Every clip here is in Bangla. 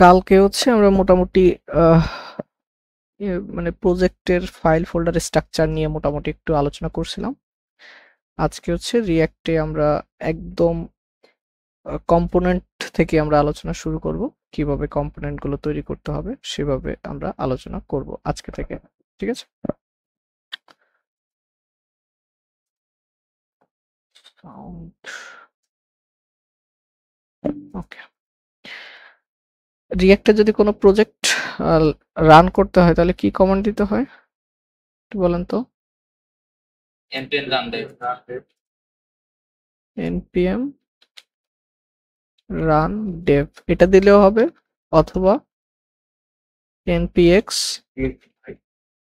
কালকে হচ্ছে আমরা মোটামুটি মানে প্রজেক্টের ফাইল ফোল্ডার স্ট্রাকচার নিয়ে মোটামুটি একটু আলোচনা করছিলাম। আজকে হচ্ছে রিয়াক্টে আমরা একদম কম্পোনেন্ট থেকে আমরা আলোচনা শুরু করব, কিভাবে কম্পোনেন্ট গুলো তৈরি করতে হবে সেভাবে আমরা আলোচনা করব আজকে থেকে। ঠিক আছে? ওকে। রিয়াক্টে যদি কোনো প্রজেক্ট রান করতে হয় তাহলে কি কমান্ড দিতে হয় একটু বলেন তো? npm run dev npm run dev এটা দিলেও হবে, অথবা npx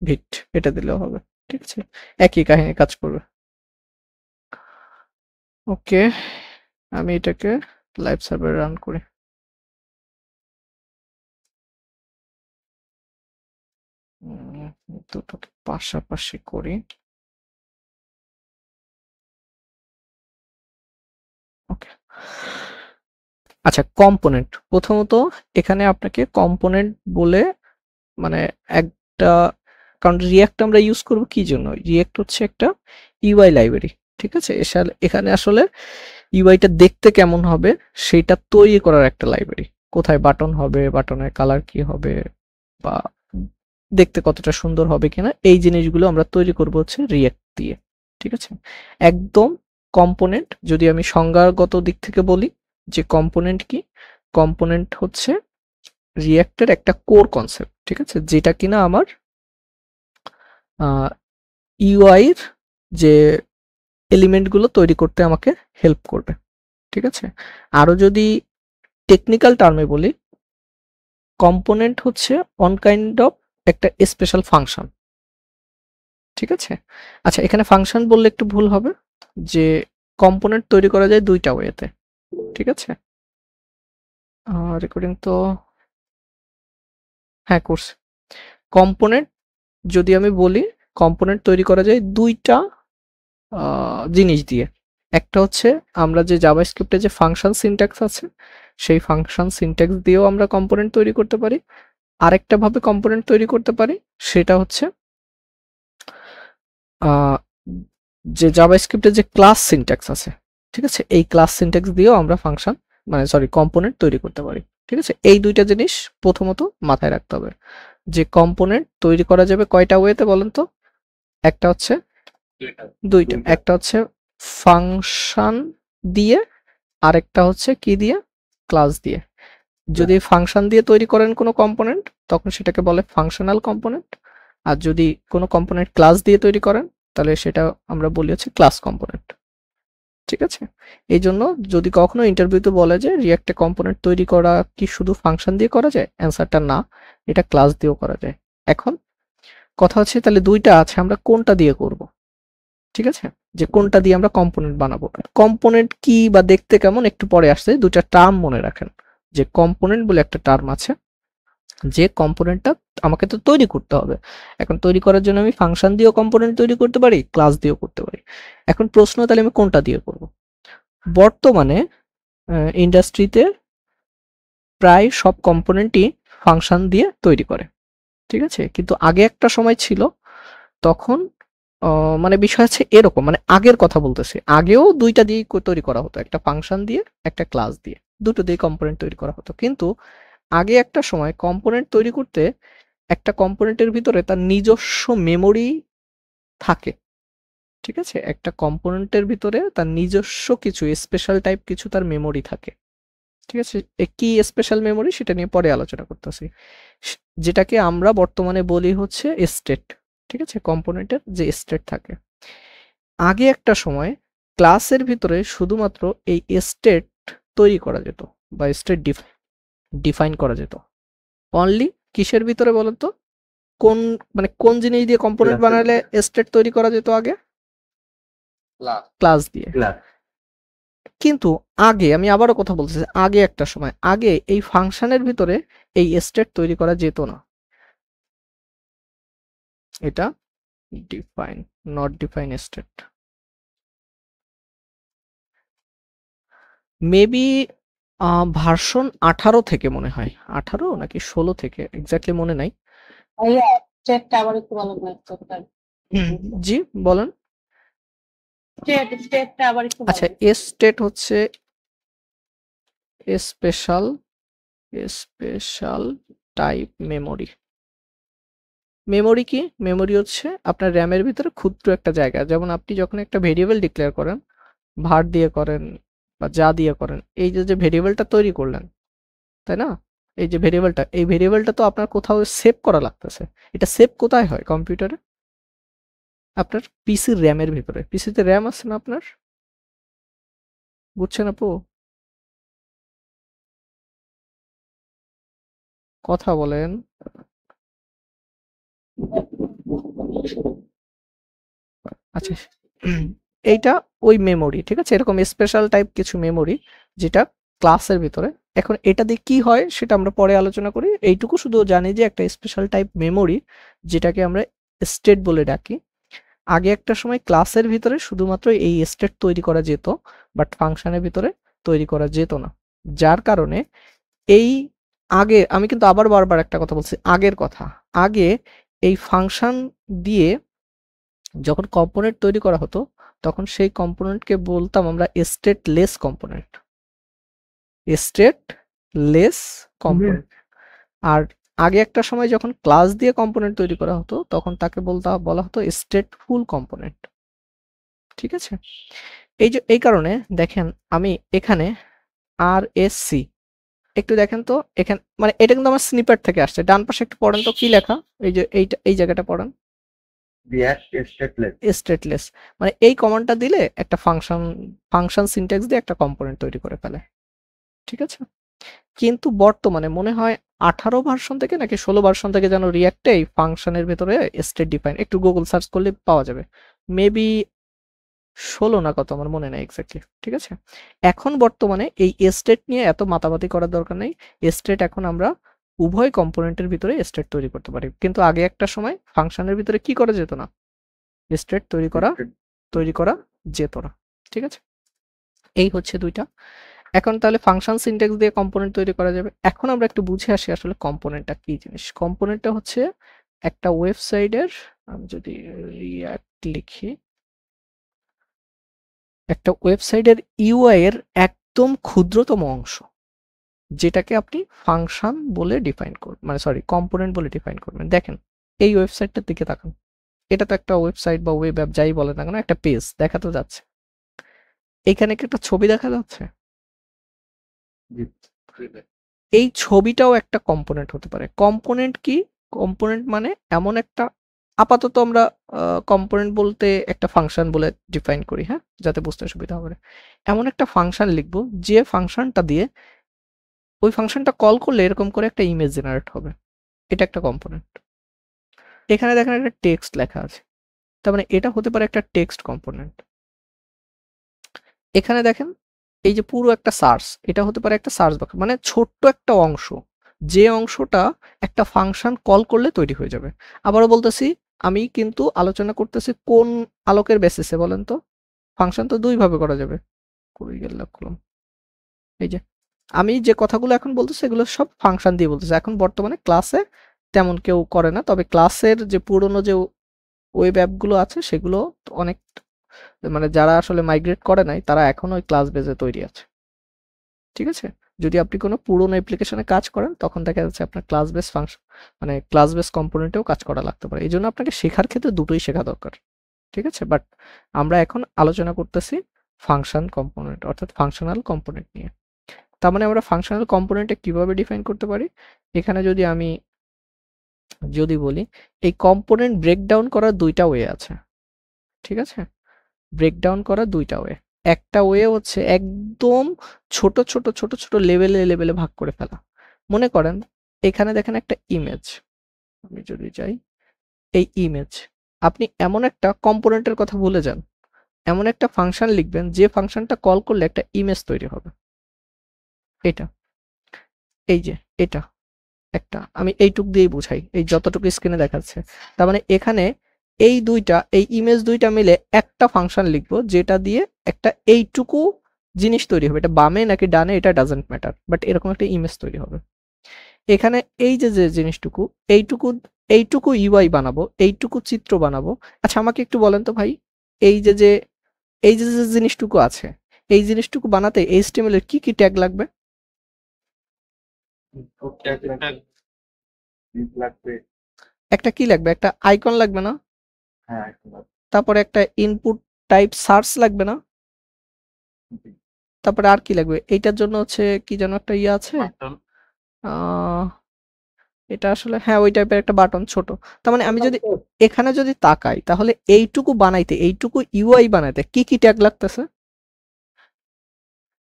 ভিট এটা দিলেও হবে। ঠিক আছে, একই কাহিনী কাজ করবে। ওকে, আমি এটাকে লাইভ সার্ভার রান করি। দুটোকে পাশাপাশি করি। ওকে, আচ্ছা কম্পোনেন্ট, প্রথমত এখানে আপনাকে কম্পোনেন্ট বলে মানে একটা, কারণ রিয়াক্ট আমরা ইউজ করব কি জন্য? রিয়াক্ট হচ্ছে একটা ইউআই লাইব্রেরি। ঠিক আছে, এখানে আসলে ইউআইটা দেখতে কেমন হবে সেটা তৈরি করার একটা লাইব্রেরি। কোথায় বাটন হবে, বাটনের কালার কি হবে, বা দেখতে কতটা সুন্দর হবে কিনা, এই জিনিসগুলো আমরা তৈরি করব হচ্ছে রিয়াক্ট দিয়ে। ঠিক আছে, একদম কম্পোনেন্ট। যদি আমি সংজ্ঞাগত দিক থেকে বলি যে কম্পোনেন্ট কি, কম্পোনেন্ট হচ্ছে রিয়াক্টের একটা কোর কনসেপ্ট। ঠিক আছে, যেটা কিনা আমার ইউআইর যে এলিমেন্টগুলো তৈরি করতে আমাকে হেল্প করবে। ঠিক আছে, আরো যদি টেকনিক্যাল টার্মে বলি, কম্পোনেন্ট হচ্ছে অন কাইন্ড অফ একটা স্পেশাল ফাংশন। ঠিক আছে, আচ্ছা এখানে ফাংশন বললে একটু ভুল হবে, যে কম্পোনেন্ট তৈরি করা যায় দুইটা ওয়েতে। ঠিক আছে, রেকর্ডিং তো হ্যাঁ করছি। কম্পোনেন্ট যদি আমি বলি, কম্পোনেন্ট তৈরি করা যায় দুইটা জিনিস দিয়ে। একটা হচ্ছে আমরা যে জাভাস্ক্রিপ্টে যে ফাংশন সিনট্যাক্স আছে, সেই ফাংশন সিনট্যাক্স দিয়েও আমরা কম্পোনেন্ট তৈরি করতে পারি। আরেকটা ভাবে কম্পোনেন্ট তৈরি করতে পারি, সেটা হচ্ছে যে জাভাস্ক্রিপ্টে যে ক্লাস সিনট্যাক্স আছে, ঠিক আছে, এই ক্লাস সিনট্যাক্স দিয়েও আমরা ফাংশন মানে সরি কম্পোনেন্ট তৈরি করতে পারি। ঠিক আছে, এই দুইটা জিনিস প্রথমত মাথায় রাখতে হবে, যে কম্পোনেন্ট তৈরি করা যাবে কয়টা ওয়েতে বলেন তো? একটা হচ্ছে দুইটা, একটা হচ্ছে ফাংশন দিয়ে, আরেকটা হচ্ছে কি দিয়ে? ক্লাস দিয়ে। যদি ফাংশন দিয়ে তৈরি করেন কোনো কম্পোনেন্ট, তখন সেটাকে বলে ফাংশনাল কম্পোনেন্ট। আর যদি কোনো কম্পোনেন্ট ক্লাস দিয়ে তৈরি করেন, তাহলে সেটা আমরা বলি হচ্ছে ক্লাস কম্পোনেন্ট। ঠিক আছে, এই জন্য যদি কখনো ইন্টারভিউতে বলে যে রিয়াক্টে কম্পোনেন্ট তৈরি করা কি শুধু ফাংশন দিয়ে করা যায়, অ্যান্সারটা না, এটা ক্লাস দিয়েও করা যায়। এখন কথা হচ্ছে তাহলে দুইটা আছে, আমরা কোনটা দিয়ে করব? ঠিক আছে, যে কোনটা দিয়ে আমরা কম্পোনেন্ট বানাবো। কম্পোনেন্ট কি বা দেখতে কেমন একটু পরে আসছে, দুইটা টার্ম মনে রাখেন। যে কম্পোনেন্ট বলে একটা টার্ম আছে, যে কম্পোনেন্টটা আমাকে তো তৈরি করতে হবে। এখন তৈরি করার জন্য আমি ফাংশন দিয়েও কম্পোনেন্ট তৈরি করতে পারি, ক্লাস দিয়েও করতে পারি। এখন প্রশ্ন তাহলে আমি কোনটা দিয়ে করব? বর্তমানে ইন্ডাস্ট্রিতে প্রায় সব কম্পোনেন্টই ফাংশন দিয়ে তৈরি করে। ঠিক আছে, কিন্তু আগে একটা সময় ছিল, তখন মানে বিষয় আছে এরকম, মানে আগের কথা বলতেছি, আগেও দুইটা দিয়ে তৈরি করা হতো, একটা ফাংশন দিয়ে একটা ক্লাস দিয়ে, দুটো দিয়ে কম্পোনেন্ট তৈরি করা হতো। কিন্তু আগে একটা সময় কম্পোনেন্ট তৈরি করতে একটা কম্পোনেন্টের ভিতরে তার নিজস্ব মেমোরি থাকে। ঠিক আছে, একটা কম্পোনেন্টের ভিতরে তার নিজস্ব কিছু স্পেশাল টাইপ কিছু তার মেমোরি থাকে। ঠিক আছে, কি স্পেশাল মেমোরি সেটা নিয়ে পরে আলোচনা করতেছি, যেটাকে আমরা বর্তমানে বলি হচ্ছে স্টেট। ঠিক আছে, কম্পোনেন্টের যে স্টেট থাকে, আগে একটা সময় ক্লাসের ভিতরে শুধুমাত্র এই স্টেট তৈরি করা যেত বা স্টেট ডিফাইন করা যেত অনলি কিসের ভিতরে বলেন তো? কোন মানে কোন জিনিস দিয়ে কম্পোনেন্ট বানালে স্টেট তৈরি করা যেত আগে? ক্লাস দিয়ে। কিন্তু আগে, আমি আবারও কথা বলতেছি, আগে একটা সময়, আগে এই ফাংশনের ভিতরে এই স্টেট তৈরি করা যেত না। এটা define, not define state. Maybe version 18 থেকে মনে হয়, 18 নাকি 16 থেকে এক্স্যাক্টলি মনে নাই। ভাইয়া স্টেটটা আবার একটু বলেন না স্টেটটা। জি বলেন। স্টেটটা আবার একটু আচ্ছা, বলেন। স্টেট হচ্ছে স্পেশাল টাইপ মেমোরি। মেমোরি কি? মেমোরি হচ্ছে আপনার র্যামের ভিতরে ক্ষুদ্র একটা জায়গা। যেমন আপনি যখন একটা ভেরিয়েবল ডিক্লেয়ার করেন, var দিয়ে করেন বা যা দিয়ে করেন, এই যে ভেরিয়েবলটা তৈরি করলেন, তাই না? এই যে ভেরিয়েবলটা, এই ভেরিয়েবলটা তো আপনার কোথাও সেভ করা লাগতেছে। এটা সেভ কোথায় হয় কম্পিউটারে? আপনার পিসির র্যামের ভিতরে। পিসিতে র্যাম আছে না আপনার? বুঝছেন আপু? কথা বলেন। আচ্ছা, এইটা ওই মেমোরি, ঠিক আছে? এরকম স্পেশাল টাইপ কিছু মেমোরি যেটা ক্লাসের ভিতরে। এখন এটা দিয়ে কি হয় সেটা আমরা পরে আলোচনা করি। এইটুকু শুধু জানি যে একটা স্পেশাল টাইপ মেমোরি যেটাকে আমরা স্টেট বলে ডাকি। আগে একটা সময় ক্লাসের ভিতরে শুধুমাত্র এই স্টেট তৈরি করা যেত, বাট ফাংশনের ভিতরে তৈরি করা যেত না। যার কারণে এই আগে, আমি কিন্তু আবার বারবার একটা কথা বলছি, আগের কথা। আগে এই ফাংশন দিয়ে যখন কম্পোনেন্ট তৈরি করা হতো, তখন সেই কম্পোনেন্টকে বলতাম আমরা স্টেটলেস কম্পোনেন্ট। Stateless component. আর আগে একটা সময় যখন ক্লাস দিয়ে কম্পোনেন্ট তৈরি করা হতো, তখন তাকে বলা হতো স্টেটফুল কম্পোনেন্ট। ঠিক আছে? এই কারণে দেখেন আমি এখানে RSC একটু দেখেন তো, এখানে মানে এটা কিন্তু আমার স্নিপেট থেকে আসছে। ডান পাশে একটু পড়েন তো কি লেখা, এই যে এই জায়গাটা পড়েন, স্টেটলেস। মানে এই কমান্ডটা দিলে একটা ফাংশন সিনট্যাক্স দিয়ে একটা কম্পোনেন্ট তৈরি করে ফেলে। ঠিক আছে? কিন্তু বর্তমানে মনে হয় 18 ভার্সন থেকে নাকি 16 ভার্সন থেকে যেন রিঅ্যাক্টে এই ফাংশনের ভেতরে স্টেট ডিফাইন, একটু গুগল সার্চ করলে পাওয়া যাবে। মেবি 16 না কত, আমার মনে নেই এক্স্যাক্টলি। ঠিক আছে? এখন বর্তমানে এই স্টেট নিয়ে এত মাতামাতি করার দরকার নেই। স্টেট এখন আমরা উভয় কম্পোনেন্টের ভিতরে স্টেট তৈরি করতে পারি। কিন্তু আগে একটা সময় ফাংশনের ভিতরে কি করা যেত না? স্টেট তৈরি করা যেত না। ঠিক আছে? এই হচ্ছে দুইটা। এখন তাহলে ফাংশন সিনট্যাক্স দিয়ে কম্পোনেন্ট তৈরি করা যাবে। এখন আমরা একটু বুঝে আসি আসলে কম্পোনেন্টটা কি জিনিস। কম্পোনেন্টটা হচ্ছে একটা ওয়েবসাইটের, আমি যদি রিঅ্যাক্ট লিখি, একটা ওয়েবসাইটের ইউআই এর একদম ক্ষুদ্রতম অংশ, যেটাকে আপনি ফাংশন বলে ডিফাইন করবেন, মানে সরি কম্পোনেন্ট বলে ডিফাইন করবেন। দেখেন এই ওয়েবসাইটটার দিকে তাকান, এটা তো একটা ওয়েবসাইট বা ওয়েব অ্যাপ যাই বলে না কেন, একটা পেজ দেখা তো যাচ্ছে। এখানে কি একটা ছবি দেখা যাচ্ছে? এই ছবিটাও একটা কম্পোনেন্ট হতে পারে। কম্পোনেন্ট কি? কম্পোনেন্ট মানে এমন একটা, আপাতত আমরা কম্পোনেন্ট বলতে একটা ফাংশন বলে ডিফাইন করি, হ্যাঁ, যাতে বুঝতে সুবিধা হবে। এমন একটা ফাংশন লিখবো যে ফাংশনটা দিয়ে ওই ফাংশনটা কল করলে এরকম করে একটা ইমেজ জেনারেট হবে। এটা একটা কম্পোনেন্ট। এখানে দেখেন একটা টেক্সট লেখা আছে, তার মানে এটা হতে পারে একটা টেক্সট কম্পোনেন্ট। এখানে দেখেন এই যে পুরো একটা সার্চ, এটা হতে পারে একটা সার্চ বক্স, মানে ছোট্ট একটা অংশ, যে অংশটা একটা ফাংশন কল করলে তৈরি হয়ে যাবে। আবারও বলতেছি, আমি কিন্তু আলোচনা করতেছি কোন আলোকের বেসিসে বলেন তো? ফাংশন তো দুই ভাবে করা যাবে। কই গেল কলম? এই যে আমি যে কথাগুলো এখন বলতেছি এগুলো সব ফাংশন দিয়ে বলতেছি। এখন বর্তমানে ক্লাসে তেমন কেউ করে না, তবে ক্লাসের যে পুরনো যে ওয়েব অ্যাপগুলো আছে সেগুলো অনেক, মানে যারা আসলে মাইগ্রেট করে নাই তারা এখনো ওই ক্লাস বেসে তৈরি আছে। ঠিক আছে? যদি আপনি কোনো পুরনো অ্যাপ্লিকেশনে কাজ করেন তখন দেখা যাচ্ছে আপনার ক্লাস বেস ফাংশন, মানে ক্লাস বেস কম্পোনেন্টেও কাজ করা লাগতে পারে। এই জন্য আপনাকে শেখার ক্ষেত্রে দুটোই শেখা দরকার। ঠিক আছে? বাট আমরা এখন আলোচনা করতেছি ফাংশন কম্পোনেন্ট অর্থাৎ ফাংশনাল কম্পোনেন্ট নিয়ে। তার মানে আমরা ফাংশনাল কম্পোনেন্টে কিভাবে ডিফাইন করতে পারি? এখানে যদি বলি এই কম্পোনেন্ট ব্রেকডাউন করার দুইটা ওয়ে আছে। ঠিক আছে? ব্রেকডাউন করার দুইটা ওয়ে। একটা ওয়ে হচ্ছে একদম ছোট লেভেলে ভাগ করে ফেলা। মনে করেন এখানে দেখেন একটা ইমেজ, আমি যদি যাই এই ইমেজ, আপনি এমন একটা কম্পোনেন্টের কথা ভুলে যান, এমন একটা ফাংশন লিখবেন যে ফাংশনটা কল করলে একটা ইমেজ তৈরি হবে। এটা, এই যে এটা একটা, আমি এইটুক দিয়েই বুঝাই, এই যতটুকু স্ক্রিনে দেখাচ্ছে। তার মানে এখানে এই ইমেজ দুইটা মিলে একটা ফাংশন লিখবো যেটা দিয়ে একটা এইটুকু জিনিস তৈরি হবে, এটা বামে নাকি ডানে এটা ডাজেন্ট ম্যাটার, বাট এরকম একটা ইমেজ তৈরি হবে। এখানে এই যে যে জিনিসটুকু, এইটুকু এইটুকু ইউআই বানাবো, এইটুকু চিত্র বানাবো। আচ্ছা আমাকে একটু বলেন তো ভাই, এই যে যে এই যে যে জিনিসটুকু আছে, এই জিনিসটুকু বানাতে এইচটিএমএল এর কি কি ট্যাগ লাগবে? একটা কি লাগবে? একটা আইকন লাগবে না? তারপরে একটা ইনপুট টাইপ সার্চ লাগবে না? তারপরে আর কি লাগবে? এইটার জন্য হচ্ছে কি যেন একটা ইয়ে আছে, এটা আসলে হ্যাঁ ওই টাইপের একটা বাটন ছোট। তার মানে আমি যদি এখানে যদি তাকাই তাহলে এইটুকু বানাইতে, এইটুকু ইউআই বানাইতে কি কি ট্যাগ লাগতেছে?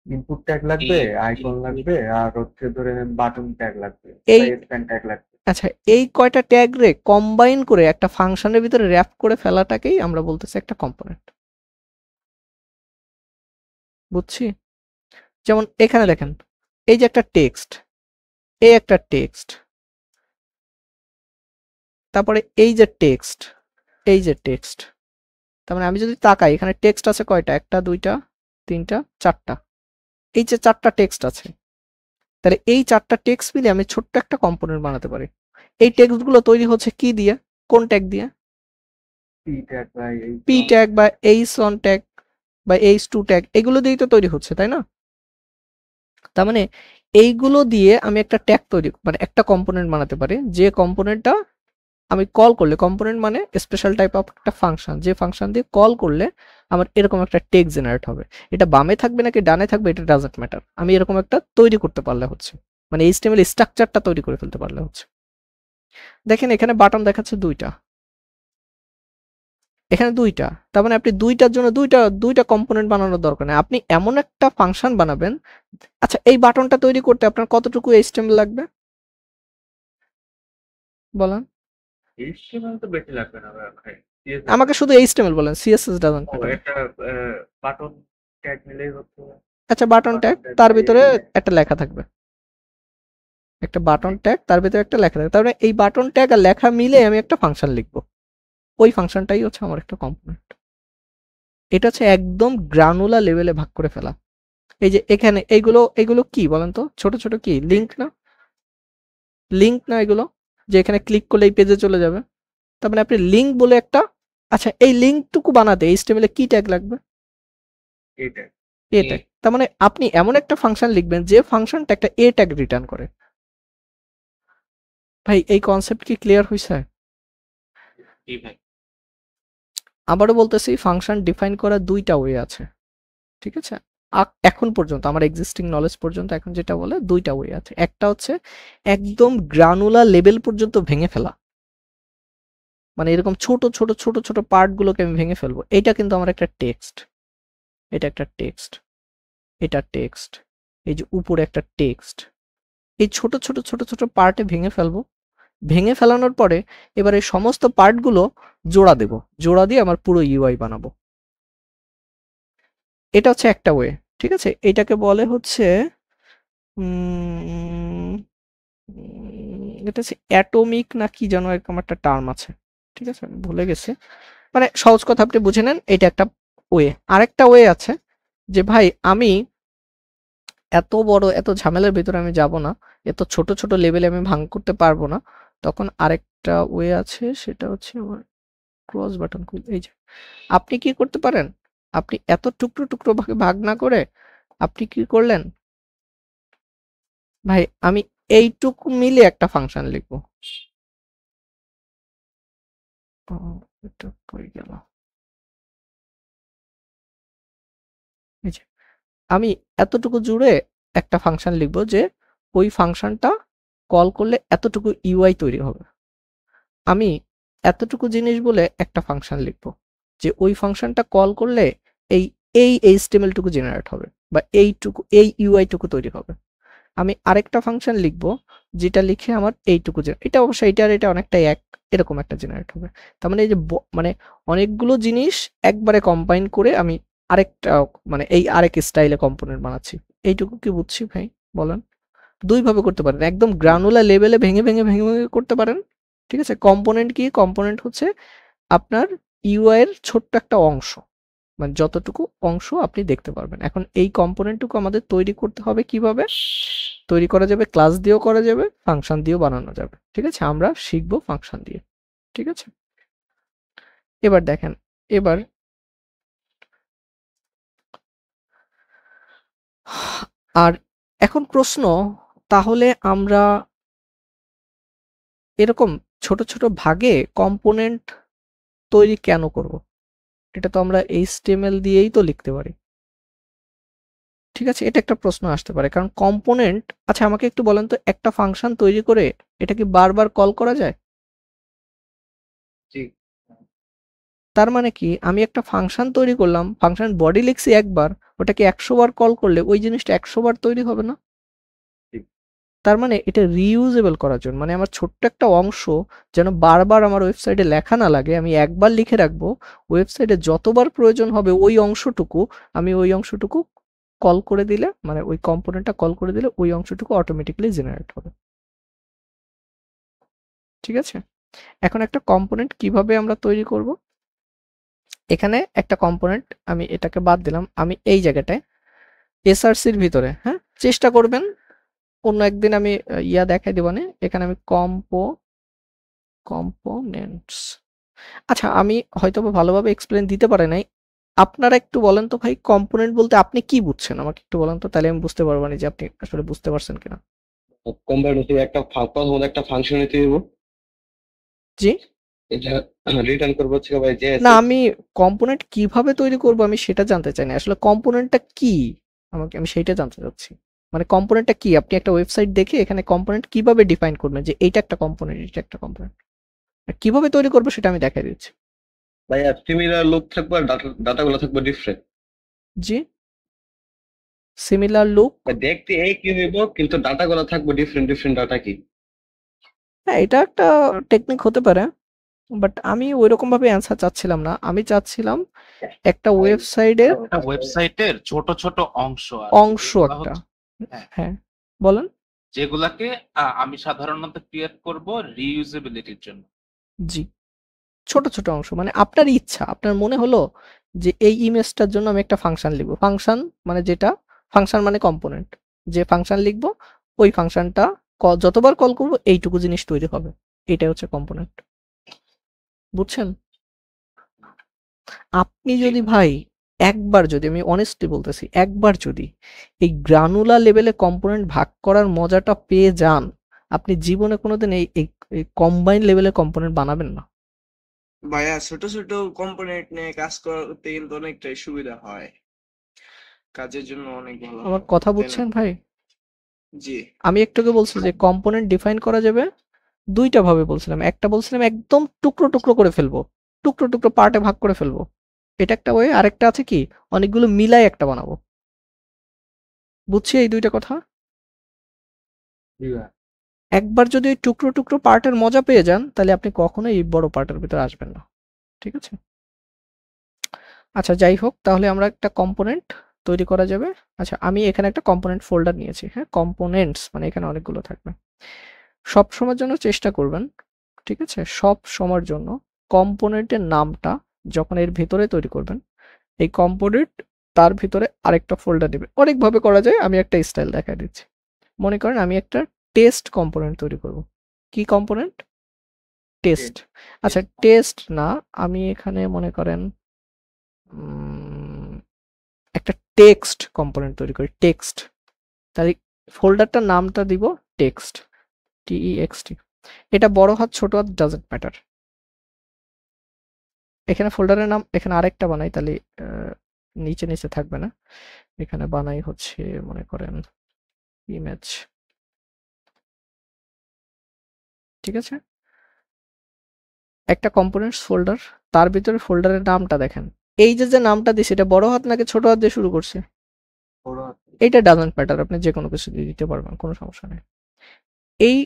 ইনপুট ট্যাগ লাগবে, আইকন লাগবে, আর হচ্ছে ধরে বাটন ট্যাগ লাগবে, এই স্প্যান ট্যাগ লাগবে। আচ্ছা এই কয়টা ট্যাগ রে কম্বাইন করে একটা ফাংশনের ভিতরে র‍্যাপ করে ফেলাটাকেই আমরা বলতেছি একটা কম্পোনেন্ট। বুঝছি? যেমন এখানে দেখেন, এই যে একটা টেক্সট, এই একটা টেক্সট, তারপরে এই যে টেক্সট, এই যে টেক্সট। তার মানে আমি যদি তাকাই এখানে টেক্সট আছে কয়টা? একটা, দুইটা, তিনটা, চারটা। এই যে চারটা টেক্সট আছে, তাহলে এই চারটা টেক্সট মিলে আমি ছোট্ট একটা কম্পোনেন্ট বানাতে পারি। এই টেক্সটগুলো তৈরি হচ্ছে কি দিয়ে? কোন ট্যাগ দিয়ে? পি ট্যাগ বা h1 ট্যাগ বা h2 ট্যাগ, এগুলো দিয়েই তো তৈরি হচ্ছে, তাই না? তার মানে এইগুলো দিয়ে আমি একটা ট্যাগ তৈরি মানে একটা কম্পোনেন্ট বানাতে পারি, যে কম্পোনেন্টটা আমি কল করলে, কম্পোনেন্ট মানে স্পেশাল টাইপ অফ একটা ফাংশন, যে ফাংশন দিয়ে কল করলে আমার এরকম একটা টেক্সট জেনারেট হবে। এটা বামে থাকবে নাকি ডানে থাকবে এটা ডাজন্ট ম্যাটার, আমি এরকম একটা তৈরি করতে পারলে হচ্ছে, মানে এইচটিএমএল স্ট্রাকচারটা তৈরি করে ফেলতে পারলে হচ্ছে। দেখেন এখানে বাটন দেখাচ্ছে দুইটা, এখানে দুইটা, তার মানে আপনি দুইটার জন্য দুইটা কম্পোনেন্ট বানানোর দরকার নেই, আপনি এমন একটা ফাংশন বানাবেন। আচ্ছা এই বাটনটা তৈরি করতে আপনার কতটুকু এইচটিএমএল লাগবে বলেন? HTML তো বেশি লাগবে না ভাই। আমাকে শুধু এইচটিএমএল বলেন, সিএসএস ডাজন্ট ম্যাটার। একটা বাটন ট্যাগ নিলেই হচ্ছে। আচ্ছা বাটন ট্যাগ, তার ভিতরে একটা লেখা থাকবে, একটা বাটন ট্যাগ, তার ভিতরে একটা লেখা থাকবে, তার মানে এই বাটন ট্যাগ আর লেখা মিলে আমি একটা ফাংশন লিখবো, ওই ফাংশনটাই হচ্ছে আমার একটা কম্পোনেন্ট। এটা হচ্ছে একদম গ্রানুলার লেভেলে ভাগ করে ফেলা। এই যে এখানে এইগুলো কি বলেন তো? ছোট ছোট কি লিংক না? লিংক না এগুলো, যে এখানে ক্লিক করলে এই পেজে চলে যাবে। তার মানে আপনি লিংক বলে একটা, আচ্ছা এই লিংকটুকু বানাতে এইচটিএমএল এ কি ট্যাগ লাগবে? এ ট্যাগ। তার মানে আপনি এমন একটা ফাংশন লিখবেন যে ফাংশনটা একটা এ ট্যাগ রিটার্ন করে। ভাই এই কনসেপ্ট কি ক্লিয়ার হইছে? আবারও বলতেছি, ফাংশন ডিফাইন করার দুইটা ওয়ে আছে, ঠিক আছে? এখন পর্যন্ত আমার এক্সিস্টিং নলেজ পর্যন্ত এখন যেটা বলে দুইটা ওয়ে আছে। একটা হচ্ছে একদম গ্রানুলার লেভেল পর্যন্ত ভেঙে ফেলা, মানে এরকম ছোট ছোট ছোট ছোট পার্টগুলোকে আমি ভেঙে ফেলবো। এটা কিন্তু আমার একটা টেক্সট, এটা একটা টেক্সট, এটা টেক্সট, এই যে উপরে একটা টেক্সট, এই ছোট ছোট ছোট ছোট পার্টে ভেঙে ফেলবো। ভেঙে ফেলানোর পরে এবার এই সমস্ত পার্টগুলো জোড়া দেব, জোড়া দিয়ে আমার পুরো ইউআই বানাবো। এটা হচ্ছে একটা ওয়ে, ঠিক আছে? এটাকে বলে হচ্ছে এটা হচ্ছে অ্যাটমিক না কি যেন এরকম একটা টার্ম আছে, ঠিক আছে? আমি ভুলে গেছি, মানে সহজ কথা আপনি বুঝে নেন, এটা একটা ওয়ে। আরেকটা ওয়ে আছে যে ভাই আমি এত বড় এত ঝামেলার ভিতরে আমি যাব না, এত ছোট ছোট লেভেলে আমি ভাঙ করতে পারবো না, তখন আরেকটা ওয়ে আছে, সেটা হচ্ছে আমার ক্রস বাটন। এই যে আপনি কি করতে পারেন, আপনি এত টুকরো টুকরো ভাগে ভাগ না করে আপনি কি করলেন, ভাই আমি এইটুকু মিলে একটা ফাংশন লিখবো। এটা কই গেল? এই যে আমি এতটুকু জুড়ে একটা ফাংশন লিখবো, যে ওই ফাংশনটা কল করলে এতটুকু ইউআই তৈরি হবে। আমি এতটুকু জিনিস বলে একটা ফাংশন লিখবো, যে ওই ফাংশনটা কল করলে এই এই এইচটিএমএল টুকু জেনারেট হবে বা এইটুকু এই ইউআই টুকু তৈরি হবে। আমি আরেকটা ফাংশন লিখবো যেটা লিখে আমার এইটুকু, এটা অবশ্যই এটা আর এটা অনেকটাই এক, এরকম একটা জেনারেট হবে। তার মানে এই যে মানে অনেকগুলো জিনিস একবারে কম্বাইন করে আমি আরেকটা মানে এই আরেক স্টাইলে কম্পোনেন্ট বানাচ্ছি। এইটুকু কি বুঝছি ভাই বলেন? দুই ভাবে করতে পারেন, একদম গ্রানুলার লেভেলে ভেঙে ভেঙে ভেঙে ভেঙে করতে পারেন, ঠিক আছে? কম্পোনেন্ট কি? কম্পোনেন্ট হচ্ছে আপনার ইউআই এর ছোট্ট একটা অংশ, মানে যতটুকু অংশ আপনি দেখতে পারবেন। এখন এই কম্পোনেন্টটুকু আমাদের তৈরি করতে হবে কিভাবে? তৈরি করা যাবে ক্লাস দিয়েও করা যাবে, ফাংশন দিয়েও বানানো যাবে। ঠিক আছে? আমরা শিখবো ফাংশন দিয়ে। ঠিক আছে? এবার দেখেন, এবার আর এখন প্রশ্ন, তাহলে আমরা এরকম ছোট ছোট ভাগে কম্পোনেন্ট তৈরি কেন করব? এটা তো আমরা HTML দিয়েই তো লিখতে পারি। ঠিক আছে? এটা একটা প্রশ্ন আসতে পারে, কারণ কম্পোনেন্ট, আচ্ছা আমাকে একটু বলেন তো, একটা ফাংশন তৈরি করে এটা কি বারবার কল করা যায়? জি। তার মানে কি, আমি একটা ফাংশন তৈরি করলাম, ফাংশন বডি লিখছি একবার, ওটাকে 100 বার কল করলে ওই জিনিসটা 100 বার তৈরি হবে না? ঠিক। তার মানে এটা রিইউজেবল করার জন্য, মানে আমার ছোট্ট একটা অংশ যেন বারবার আমার ওয়েবসাইটে লেখা না লাগে, আমি একবার লিখে রাখবো, ওয়েবসাইটে যতবার প্রয়োজন হবে ওই অংশটুকু কল করে দিলে, মানে ওই কম্পোনেন্টটা কল করে দিলে ওই অংশটুকু অটোমেটিক্যালি জেনারেট হবে। ঠিক আছে? এখন একটা কম্পোনেন্ট কিভাবে আমরা তৈরি করব? এখানে একটা কম্পোনেন্ট, আমি এটাকে বাদ দিলাম, আমি এই জায়গাটায় এসআরসির ভিতরে, হ্যাঁ, চেষ্টা করবেন অন্য একদিন আমি দেখাই দিব না, এখানে আমি কম্পোনেন্টস, আচ্ছা আমি হয়তো ভালোভাবে এক্সপ্লেন দিতে পারে নাই, আপনারা একটু বলেন তো ভাই, কম্পোনেন্ট বলতে আপনি কি বুঝছেন, আমাকে একটু বলেন তো, তাহলে আমি বুঝতে পারবো না যে আপনি আসলে বুঝতে পারছেন কিনা। কম্পাইলার হিসেবে প্রথমত একটা ফাংশন নিতে দিব, জি, এটা রিটার্ন করবো হচ্ছে ভাই যে না আমি কম্পোনেন্ট কিভাবে তৈরি করব আমি সেটা জানতে চাই না, আসলে কম্পোনেন্টটা কি, আমি সেইটা জানতে চাচ্ছি। মানে কম্পোনেন্টটা কি, আপনি একটা ওয়েবসাইট দেখে এখানে কম্পোনেন্ট কিভাবে ডিফাইন করবেন যে এইটা একটা কম্পোনেন্ট, এটা একটা কম্পোনেন্ট, কিভাবে তৈরি করবো সেটা আমি দেখাই দিচ্ছি। ভাইয়া সিমিলার লুক থাকবে আর ডাটাগুলো থাকবে ডিফারেন্ট। জি, সিমিলার লুক, দেখতে একই হইব কিন্তু ডাটাগুলো থাকবে ডিফারেন্ট ডিফারেন্ট ডাটা কি। হ্যাঁ এটা একটা টেকনিক হতে পারে, বাট আমি ওইরকম ভাবে অ্যান্সার চাচ্ছিলাম না, আমি চাচ্ছিলাম একটা ওয়েবসাইটের একটা ওয়েবসাইটের ছোট ছোট অংশ আর অংশ একটা, হ্যাঁ বলেন। যেগুলাকে আমি সাধারণত ক্রিয়েট করব রিইউজেবিলিটির জন্য। জি, ছোট ছোট অংশ, মানে আপনার ইচ্ছা, আপনার মনে হলো যে এই ইমেজটার জন্য আমি একটা ফাংশন লিখবো, ফাংশন মানে যেটা, ফাংশন মানে কম্পোনেন্ট, যে ফাংশন লিখবো ওই ফাংশনটা যতবার কল করবো এইটুকু জিনিস তৈরি হবে, এটাই হচ্ছে কম্পোনেন্ট। বুঝছেন? আপনি যদি ভাই একবার, যদি আমি অনেস্টলি বলতেছি, একবার যদি এই গ্রানুলার লেভেলে কম্পোনেন্ট ভাগ করার মজাটা পেয়ে যান, আপনি জীবনে কোনোদিন এই কম্বাইন লেভেলে কম্পোনেন্ট বানাবেন না। ভাইয়া ছোট ছোট কম্পোনেন্ট নিয়ে কাজ করতে কিন্তু অনেকটাই সুবিধা হয়, কাজের জন্য অনেক ভালো আমার হয়, কথা তাই না? বুঝছেন ভাই? জি আমি একটু আগে বলছি যে কম্পোনেন্ট ডিফাইন করা যাবে দুইটা ভাবে বলছিলাম, একটা বলছিলাম একদম টুকরো টুকরো করে ফেলবো, টুকরো টুকরো পার্টে ভাগ করে ফেলবো, এটা একটা ওয়ে, আরেকটা আছে কি অনেকগুলো মিলাই একটা বানাবো। বুঝছি এই দুইটা কথা। একবার যদি ওই টুকরো টুকরো পার্টের মজা পেয়ে যান, তাহলে আপনি কখনোই এই বড় পার্টের ভিতরে আসবেন না। ঠিক আছে? আচ্ছা যাই হোক, তাহলে আমরা একটা কম্পোনেন্ট তৈরি করা যাবে। আচ্ছা আমি এখানে একটা কম্পোনেন্ট ফোল্ডার নিয়েছি, হ্যাঁ, কম্পোনেন্টস মানে এখানে অনেকগুলো থাকবে। সব সময়ের জন্য চেষ্টা করবেন, ঠিক আছে, সব সময়ের জন্য কম্পোনেন্টের নামটা যখন এর ভিতরে তৈরি করবেন, এই কম্পোনেন্ট তার ভিতরে আরেকটা ফোল্ডার নেবে। অনেকভাবে করা যায়, আমি একটা স্টাইল দেখা দিচ্ছি। মনে করেন আমি একটা টেস্ট কম্পোনেন্ট তৈরি করব। কি কম্পোনেন্ট? টেস্ট। আচ্ছা টেস্ট না, আমি এখানে মনে করেন একটা টেক্সট কম্পোনেন্ট তৈরি করি, টেক্সট। তাহলে ফোল্ডারটার নামটা দিব টেক্সট, TEXT। এটা বড় হাত ছোট হাত ডাজন্ট ম্যাটার। এখানে ফোল্ডারের নাম, এখানে আরেকটা বানাই, তাহলে নিচে নিচে থাকবে না, এখানে বানাই হচ্ছে মনে করেন ইমেজ। ঠিক আছে? একটা কম্পোনেন্টস ফোল্ডার, তার ভিতরে ফোল্ডারের নামটা দেখেন, এই যে নামটা দিছি এটা বড় হাত নাকি ছোট হাত দিয়ে শুরু করছে? এটা ডাজন্ট ম্যাটার, আপনি যে কোনো কিছু দিয়ে দিতে পারবেন, কোনো সমস্যা নেই। এই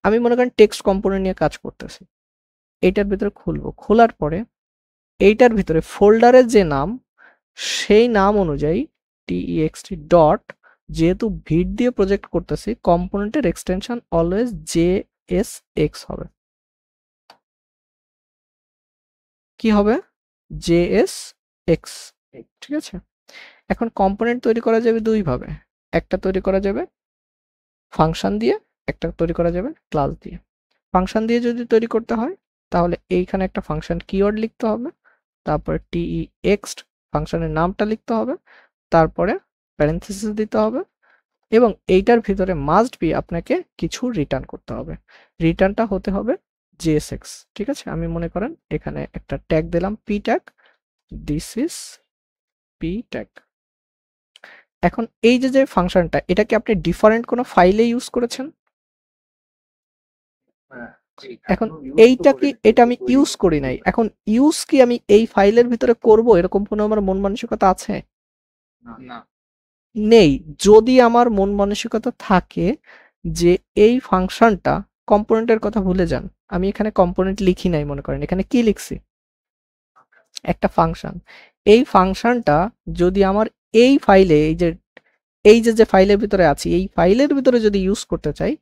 আমি মনে করেন টেক্সট কম্পোনেন্ট নিয়ে কাজ করতেছি, এইটার ভিতরে খুলবো, খোলার পরে এইটার ভিতরে ফোল্ডারের যে নাম সেই নাম অনুযায়ী TEXT ডট, যেহেতু ভিড দিয়ে প্রজেক্ট করতেছি, কম্পোনেন্টের এক্সটেনশন অলওয়েজ JSX হবে। কি হবে? JSX। ঠিক আছে? এখন কম্পোনেন্ট তৈরি করা যাবে দুই ভাবে। একটা তৈরি করা যাবে ফাংশন দিয়ে, একটা তৈরি করা যাবে ক্লাস দিয়ে। ফাংশন দিয়ে যদি তৈরি করতে হয় তাহলে এইখানে একটা ফাংশন কিওয়ার্ড লিখতে হবে, তারপরে text ফাংশনের নামটা লিখতে হবে, তারপরে প্যারেনথেসিস দিতে হবে এবং এইটার ভিতরে মাস্ট বি আপনাকে কিছু রিটার্ন করতে হবে। রিটার্নটা হতে হবে JSX। ঠিক আছে? আমি মনে করেন এখানে একটা ট্যাগ দিলাম p tag, this is p tag. এখন এই যে ফাংশনটা, এটা কি আপনি ডিফারেন্ট কোনো ফাইলে ইউজ করেছেন? এখন এইটা কি, এটা আমি ইউজ করি নাই। এখন ইউজ কি আমি এই ফাইলের ভিতরে করব এরকম কোনো আমার মন মানসিকতা আছে? না। নেই। যদি আমার মন মানসিকতা থাকে যে এই ফাংশনটা, কম্পোনেন্টের কথা ভুলে যান, আমি এখানে কম্পোনেন্ট লিখি নাই, মনে করেন এখানে কি লিখছি, একটা ফাংশন। এই ফাংশনটা যদি আমার এই ফাইলে, এই যে ফাইলের ভিতরে আছি, এই ফাইলের ভিতরে যদি ইউজ করতে চাই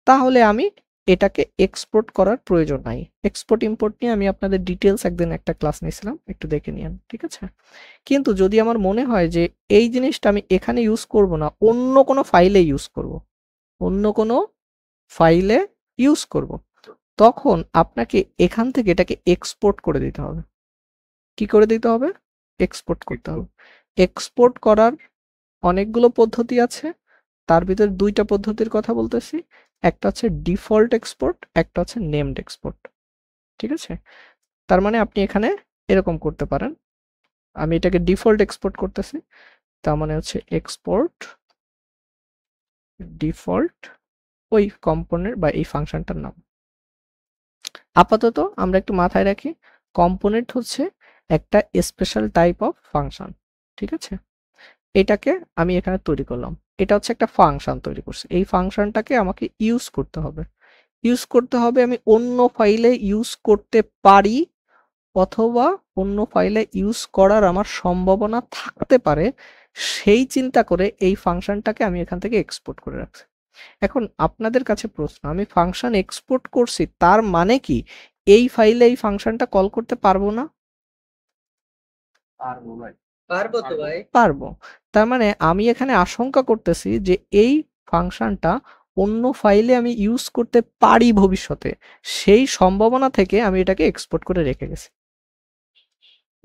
তাহলে আমি এটাকে এক্সপোর্ট করার প্রয়োজন নাই। এক্সপোর্ট ইম্পোর্ট নিয়ে আমি আপনাদের ডিটেলস একদিন একটা ক্লাস নিয়েছিলাম, একটু দেখে নিন। ঠিক আছে? কিন্তু যদি আমার মনে হয় যে এই জিনিসটা আমি এখানে ইউজ করব না, অন্য কোনো ফাইলে ইউজ করব, অন্য কোনো ফাইলে ইউজ করব, তখন আপনাকে এখান থেকে এটাকে এক্সপোর্ট করে দিতে হবে। কি করে দিতে হবে? এক্সপোর্ট করতে হবে। এক্সপোর্ট করার অনেকগুলো পদ্ধতি আছে, তার ভিতরে দুইটা পদ্ধতির কথা বলতেছি। একটা হচ্ছে ডিফল্ট এক্সপোর্ট, একটা হচ্ছে নেমড এক্সপোর্ট। ঠিক আছে? তার মানে আপনি এখানে এরকম করতে পারেন, আমি এটাকে ডিফল্ট এক্সপোর্ট করতেছি, তার মানে হচ্ছে এক্সপোর্ট ডিফল্ট ওই কম্পোনেন্ট বা এই ফাংশনটার নাম। আপাতত আমরা একটু মাথায় রাখি, কম্পোনেন্ট হচ্ছে একটা স্পেশাল টাইপ অফ ফাংশন। ঠিক আছে? এটাকে আমি এখানে তৈরি করলাম, এটা হচ্ছে একটা ফাংশন তৈরি করছি। এই ফাংশনটাকে আমাকে ইউজ করতে হবে। ইউজ করতে হবে আমি অন্য ফাইলে ইউজ করতে পারি, অথবা অন্য ফাইলে ইউজ করার আমার সম্ভাবনা থাকতে পারে, সেই চিন্তা করে এই ফাংশনটাকে আমি এখান থেকে এক্সপোর্ট করে রাখছি। এখন আপনাদের কাছে প্রশ্ন, আমি ফাংশন এক্সপোর্ট করছি তার মানে কি এই ফাইলে এই ফাংশনটা কল করতে পারবো না? পারবো তো ভাই। পারবো। তার মানে আমি এখানে আশঙ্কা করতেছি যে এই ফাংশনটা অন্য ফাইলে আমি ইউজ করতে পারি ভবিষ্যতে, সেই সম্ভাবনা থেকে আমি এটাকে এক্সপোর্ট করে রেখে গেছি।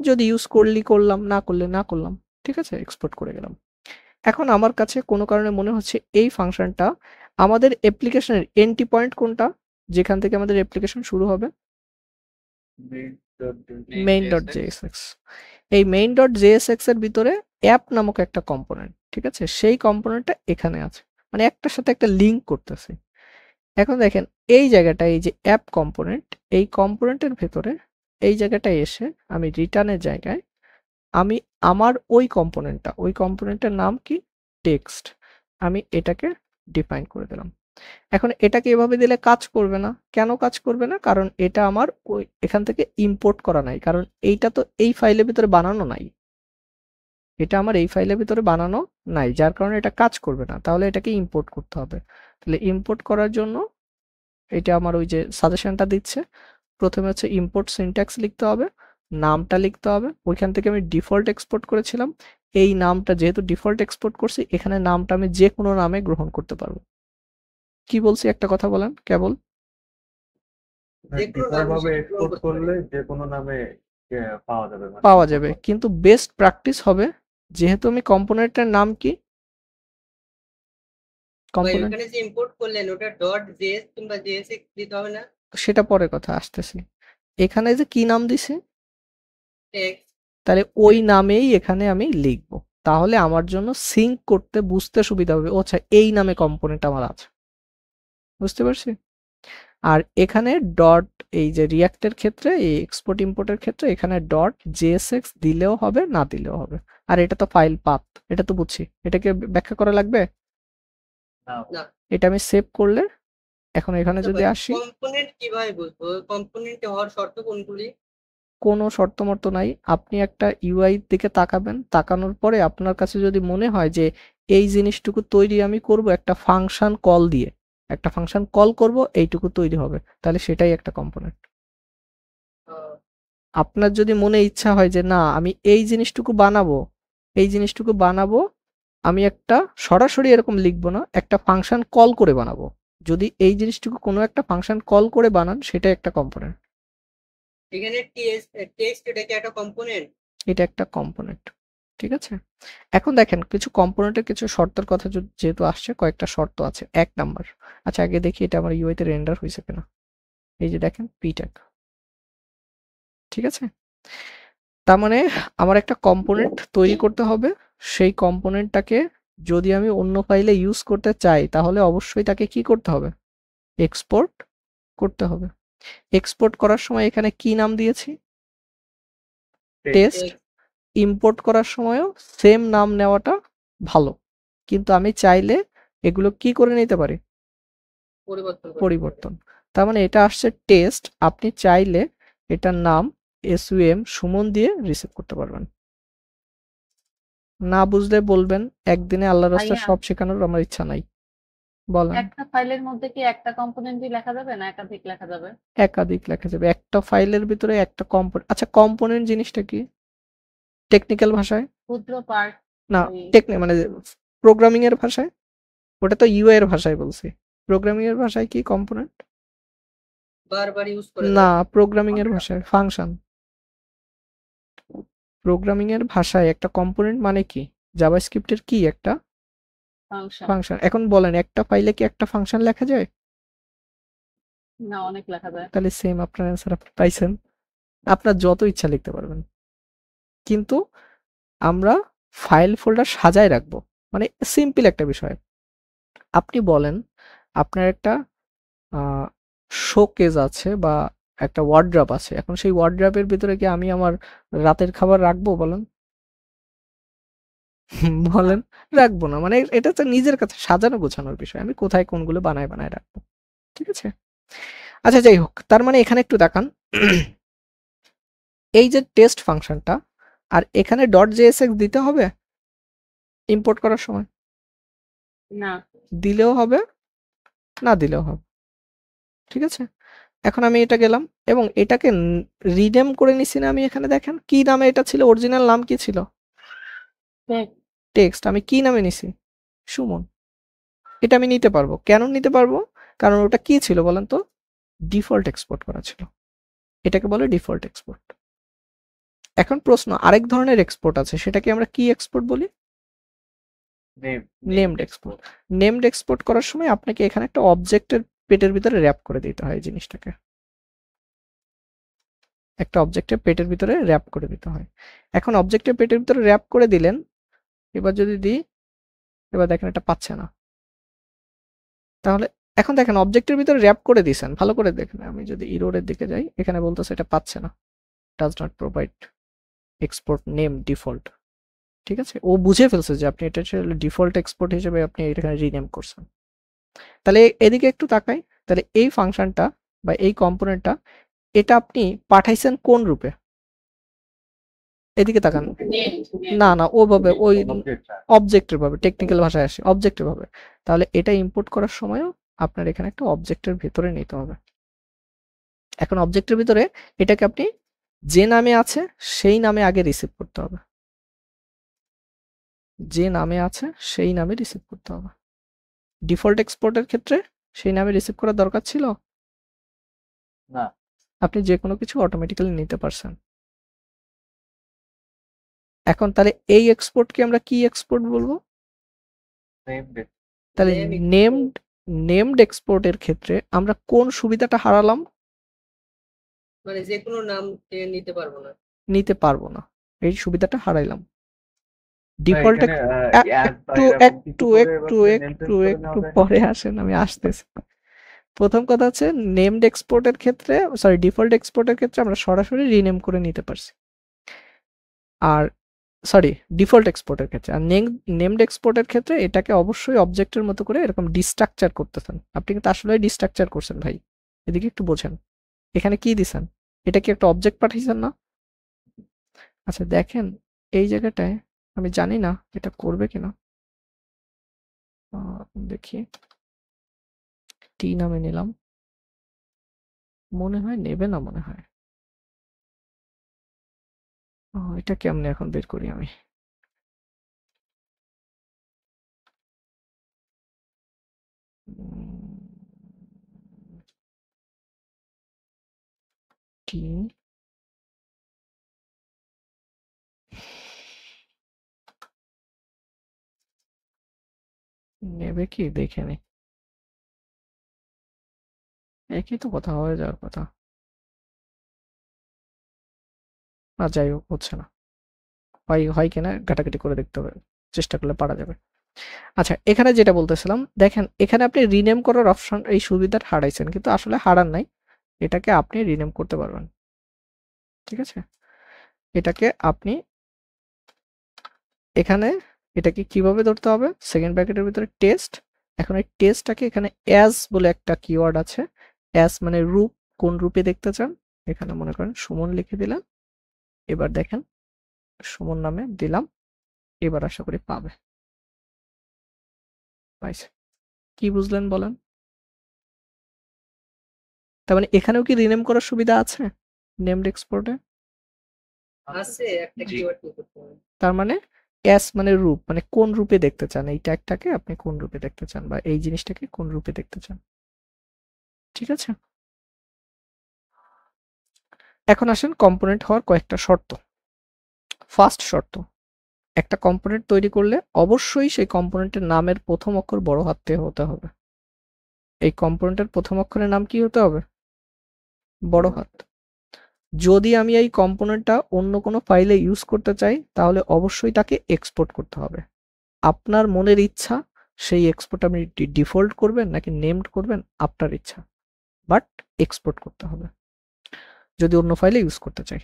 যদি ইউজ করলি করলাম, না করলে না করলাম। ঠিক আছে? এক্সপোর্ট করে গেলাম। এখন আমার কাছে কোনো কারণে মনে হচ্ছে এই ফাংশনটা আমাদের অ্যাপ্লিকেশনের এন্ট্রি পয়েন্ট কোনটা, যেখান থেকে আমাদের অ্যাপ্লিকেশন শুরু হবে? main.jsx। এই main.jsx এর ভিতরে অ্যাপ নামক একটা কম্পোনেন্ট, ঠিক আছে, সেই কম্পোনেন্টটা এখানে আছে, মানে একটার সাথে একটা লিংক করতেছে। এখন দেখেন এই জায়গাটা, এই যে অ্যাপ কম্পোনেন্ট, এই কম্পোনেন্টের ভেতরে এই জায়গাটা এসে আমি রিটার্নের জায়গায় আমি আমার ওই কম্পোনেন্টের নাম কি, টেক্সট, আমি এটাকে ডিফাইন করে দিলাম। এখন এটাকে এভাবে দিলে কাজ করবে না। কেন কাজ করবে না? কারণ এটা আমার ওই এখান থেকে ইম্পোর্ট করা নাই, কারণ এইটা তো এই ফাইলের ভিতরে বানানো নাই, এটা আমার এই ফাইলের ভিতরে বানানো নাই, যার কারণে এটা কাজ করবে না। তাহলে এটাকে ইম্পোর্ট করতে হবে। তাহলে ইম্পোর্ট করার জন্য এটা আমার ওই যে সাজেশনটা দিচ্ছে, প্রথমে হচ্ছে ইম্পোর্ট সিনট্যাক্স লিখতে হবে, নামটা লিখতে হবে। ওইখান থেকে আমি ডিফল্ট এক্সপোর্ট করেছিলাম, এই নামটা যেহেতু ডিফল্ট এক্সপোর্ট করছি, এখানে নামটা আমি যে কোনো নামে গ্রহণ করতে পারবো। কি বলছি একটা কথা বলেন কেবল? ভাবে এক্সপোর্ট করলে যে কোনো নামে পাওয়া যাবে, পাওয়া যাবে, কিন্তু বেস্ট প্র্যাকটিস হবে, যেহেতু আমি কম্পোনেন্টের নাম কি, কম্পোনেন্ট ওখানে যে ইম্পোর্ট করলেন ওটা .js কিংবা .jsx দিতে হবে না? সেটা পরে কথা আসতেছি। এখানে যে কি নাম দিছে, টেক্সট। তাহলে ওই নামেই এখানে আমি লিখবো, তাহলে আমার জন্য সিঙ্ক করতে বুঝতে সুবিধা হবে। আচ্ছা, এই নামে কম্পোনেন্ট আমার আছে, বুঝতে পারছি। আর এখানে ডট, এই যে রিয়াক্টের ক্ষেত্রে, এই এক্সপোর্ট ইম্পোর্টের ক্ষেত্রে এখানে .jsx দিলেও হবে, না দিলেও হবে। আর এটা তো ফাইল পাথ, এটা তো বুঝছি, এটাকে ব্যাখ্যা করা লাগবে না। এটা আমি সেভ করলে, এখন এখানে যদি আসি, কম্পোনেন্ট কিভাবে বুঝবো? কম্পোনেন্টে হওয়ার শর্ত কোনগুলি? কোনো শর্তমর্ত নাই। আপনি একটা ইউআই দিকে তাকাবেন, তাকানোর পরে আপনার কাছে যদি মনে হয় যে এই জিনিসটুকু তৈরি আমি করব একটা ফাংশন কল দিয়ে, একটা ফাংশন কল করব, এইটুকু তৈরি হবে, তাহলে সেটাই একটা কম্পোনেন্ট। আপনার যদি মনে ইচ্ছা হয় যে না আমি এই জিনিসটুকু বানাবো, আমি একটা সরাসরি এরকম লিখবো না, একটা ফাংশন কল করে বানাবো। যদি এই জিনিসটুকু কোনো একটা ফাংশন কল করে বানান, সেটা একটা কম্পোনেন্ট। এখানে টেক্সট এটা কি একটা কম্পোনেন্ট? এটা একটা কম্পোনেন্ট, ঠিক আছে। এখন দেখেন কিছু কম্পোনেন্টের কিছু শর্তের কথা যেহেতু আসছে, কয়েকটা শর্ত আছে। 1 নাম্বার, আচ্ছা আগে দেখি এটা আমার ইউআই তে রেন্ডার হয়েছে কিনা। এই যে দেখেন পি ট্যাগ, ঠিক আছে। তার মানে আমার একটা কম্পোনেন্ট তৈরি করতে হবে, সেই কম্পোনেন্টটাকে যদি আমি অন্য ফাইলে ইউজ করতে চাই, তাহলে অবশ্যই তাকে কি করতে হবে? এক্সপোর্ট করতে হবে। এক্সপোর্ট করার সময় এখানে কি নাম দিয়েছি? টেস্ট। ইম্পোর্ট করার সময়ও সেম নাম নেওয়াটা ভালো, কিন্তু আমি চাইলে এগুলো কি করে নিতে পারি? পরিবর্তন। তার মানে এটা আসছে টেস্ট, আপনি চাইলে এটার নাম SUM সুমন দিয়ে রিসেট করতে পারবেন। না বুঝলে বলবেন, একদিনে আল্লাহর রাস্তায় ভাইয়া। সব শেখানোর আমার ইচ্ছা নাই। বলেন। একটা ফাইলের মধ্যে কি একটা কম্পোনেন্টই লেখা যাবে না একাধিক লেখা যাবে? একাধিক লেখা যাবে, একটা ফাইলের ভিতরে একটা কম্পোনেন্ট। আচ্ছা কম্পোনেন্ট জিনিসটা কি টেকনিক্যাল ভাষায়? ক্ষুদ্র পার্ট। না, ওই মানে প্রোগ্রামিং এর ভাষায়, ওটা তো ইউআই এর ভাষায় বলছি। প্রোগ্রামিং এর ভাষায় কি কম্পোনেন্ট? বারবার ইউজ করে না, প্রোগ্রামিং এর ভাষায় ফাংশন। প্রোগ্রামিং এর ভাষায় একটা কম্পোনেন্ট মানে কি? জাভাস্ক্রিপ্টের কি একটা ফাংশন। ফাংশন। এখন বলেন একটা ফাইলে কি একটা ফাংশন লেখা যায়? না, অনেক লেখা যায়। তাহলে সেম আপনার অ্যান্সার আপনি পাইছেন। আপনার যত ইচ্ছা লিখতে পারবেন, কিন্তু আমরা ফাইল ফোল্ডার সাজায় রাখবো। মানে সিম্পল একটা বিষয়। আপনি বলেন আপনার একটা শোকেজ আছে বা একটা ওয়ার্ড্রপ আছে, এখন সেই ওয়ার্ড্রপের ভিতরে কি আমি আমার রাতের খাবার রাখবো? বলেন বলেন, রাখবো না। মানে এটা তো নিজের কাছে সাজানো গোছানোর বিষয়, আমি কোথায় কোনগুলো বানায় বানায় রাখবো, ঠিক আছে। আচ্ছা যাই হোক, তার মানে এখানে একটু দেখান এই যে টেস্ট ফাংশনটা, আর এখানে .jsx দিতে হবে ইম্পোর্ট করার সময়? না, দিলেও হবে, না দিলেও হবে, ঠিক আছে। এখন আমি এটা গেলাম এবং এটাকে রিনেম করে নিছি না আমি। এখানে দেখেন কি নামে এটা ছিল, অরিজিনাল নাম কি ছিল? টেক্সট। আমি কি নামে নিছি? সুমন। এটা আমি নিতে পারবো। কেন নিতে পারবো? কারণ ওটা কি ছিল বলেন তো? ডিফল্ট এক্সপোর্ট করা ছিল। এটাকে বলে ডিফল্ট এক্সপোর্ট। এখন প্রশ্ন, আরেক ধরনের এক্সপোর্ট আছে, সেটাকে আমরা কি এক্সপোর্ট বলি? Named export. নেমড এক্সপোর্ট করার সময় আপনাকে এখানে একটা অবজেক্টের পেটের ভিতরে র্যাপ করে দিতে হয় জিনিসটাকে। একটা অবজেক্টের পেটের ভিতরে র্যাপ করে দিতে হয়। এখন অবজেক্টের পেটের ভিতরে র্যাপ করে দিলেন, এবার যদি দিই, এবার দেখেন এটা পাচ্ছে না। তাহলে এখন দেখেন অবজেক্টের ভিতরে র্যাপ করে দিয়েছেন, ভালো করে দেখেন। আমি যদি ইরোরের দিকে যাই, এখানে বলতেছে এটা পাচ্ছে না, does not provide export name default, ঠিক আছে। ও বুঝে ফেলছে যে আপনি এটা ডিফল্ট এক্সপোর্ট হিসেবে আপনি এখানে রিনেম করছেন। তাহলে এদিকে একটু তাকাই, তাহলে এই ফাংশনটা বা এই কম্পোনেন্টটা এটা আপনি পাঠাইছেন কোন রূপে? এদিকে তাকান। না না, ওভাবে ওই অবজেক্টের ভাবে, টেকনিক্যাল ভাষায় আসে অবজেক্টের ভাবে। তাহলে এটা ইম্পোর্ট করার সময়ও আপনার এখানে একটা অবজেক্টের ভিতরে নিতে হবে। এখন অবজেক্টের ভিতরে এটাকে আপনি যে নামে আছে সেই নামে আগে রিসিভ করতে হবে, যে নামে আছে সেই নামে রিসিভ করতে হবে। ডিফল্ট এক্সপোর্টের ক্ষেত্রে সেই নামে রিসিভ করার দরকার ছিল না। আপনি যে কোনো কিছু অটোমেটিক্যালি নিতে পারছেন। এখন তাহলে এই এক্সপোর্টকে আমরা কি এক্সপোর্ট বলবো? তাহলে নেমড এক্সপোর্টের ক্ষেত্রে আমরা কোন সুবিধাটা হারালাম? মানে যে কোনো নাম নিতে পারবো না। নিতে পারবো না, এই সুবিধাটা হারাইলাম। ডিফল্ট একটু পরে আসেন, আমি আসতেছি। প্রথম কথা হচ্ছে নেমড এক্সপোর্টের ক্ষেত্রে, সরি ডিফল্ট এক্সপোর্টের ক্ষেত্রে আমরা সরাসরি রিনেম করে নিতে পারছি, আর সরি ডিফল্ট এক্সপোর্টের ক্ষেত্রে। আর নেমড এক্সপোর্টের ক্ষেত্রে এটাকে অবশ্যই অবজেক্টের মতো করে এরকম ডিস্ট্রাকচার করতেছেন। আপনি কিন্তু আসলে ডিস্ট্রাকচার করছেন ভাই, এদিকে একটু বোঝেন। এখানে কি দিছেন? এটা কি একটা অবজেক্ট পাঠিয়েছেন না? আচ্ছা দেখেন এই জায়গাটায়, আমি জানি না এটা করবে কিনা, দেখি টি নামে নিলাম, মনে হয় নেবে না, মনে হয় এটা কেমনে এখন বের করি আমি? টি নেবে কি দেখে নি, একই তো কথা হয়ে যাওয়ার কথা। আর যাই হোক, হচ্ছে না। হয় কিনা ঘাটাঘাটি করে দেখতে হবে, চেষ্টা করলে পারা যাবে। আচ্ছা, এখানে যেটা বলতেছিলাম, দেখেন এখানে আপনি রিনেম করার অপশন, এই সুবিধাটা হারাইছেন, কিন্তু আসলে হারান নাই, এটাকে আপনি রিনেম করতে পারবেন। ঠিক আছে, এটাকে আপনি এখানে এটাকে কিভাবে ধরতে হবে, সেকেন্ড ব্র্যাকেটের ভিতরে টেস্ট। এখন এই টেস্টটাকে এখানে অ্যাজ বলে একটা কিওয়ার্ড আছে, অ্যাজ মানে রূপ, কোন রূপে দেখতে চান। এখানে মনে করেন সুমন লিখে দিলাম, এবার দেখেন সুমন নামে দিলাম, এবার আশা করি পাবে। পাইছে? কি বুঝলেন বলেন? তার মানে এখানেও কি রিনেম করার সুবিধা আছে নেমড এক্সপোর্টে? আছে একটা জি। কিওয়ার্ড করতে হবে। তার মানে অ্যাস মানে রূপ, মানে কোন রূপে দেখতে চান, এই ট্যাগটাকে আপনি কোন রূপে দেখতে চান, বা এই জিনিসটাকে কোন রূপে দেখতে চান। ঠিক আছে, এখন আসেন কম্পোনেন্ট হওয়ার কয়েকটা শর্ত। ফার্স্ট শর্ত, একটা কম্পোনেন্ট তৈরি করলে অবশ্যই সেই কম্পোনেন্টের নামের প্রথম অক্ষর বড় হাতে হতে হবে। এই কম্পোনেন্টের প্রথম অক্ষরের নাম কি হতে হবে? বড় হাত। যদি আমি এই কম্পোনেন্টটা অন্য কোনো ফাইলে ইউজ করতে চাই, তাহলে অবশ্যই তাকে এক্সপোর্ট করতে হবে। আপনার মনের ইচ্ছা, সেই এক্সপোর্ট আপনি ডিফল্ট করবেন নাকি নেমড করবেন, আপনার ইচ্ছা, বাট এক্সপোর্ট করতে হবে যদি অন্য ফাইলে ইউজ করতে চাই।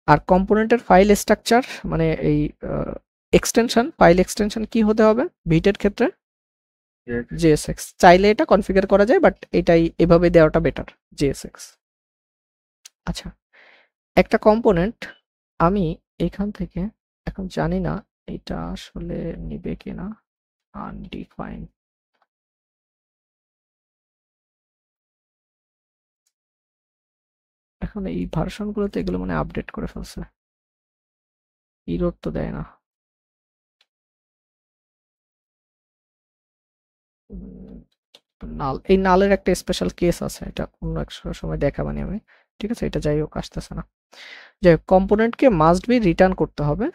আর কম্পোনেন্টের ফাইল স্ট্রাকচার মানে এই এক্সটেনশন, ফাইল এক্সটেনশন কি হতে হবে ভিটের ক্ষেত্রে? JSX। চাইলে এটা কনফিগার করা যায়, বাট এটাই এভাবে দেওয়াটা বেটার, JSX। আচ্ছা, একটা কম্পোনেন্ট আমি এখান থেকে, এখন জানি না এটা আসলে নিবে কিনা, আনডিফাইন। এখন এই ভার্সন গুলোতে এগুলো মানে আপডেট করে ফেলছে, ইরর তো দেয় না। নাল, এই নালের একটা স্পেশাল কেস আছে, এটা অন্য এক সময় দেখাবানি আমি। ঠিক আছে, এটা যাই হোক, আসতেছে না। যাই হোক, কম্পোনেন্টকে মাস্ট বি রিটার্ন করতে হবে,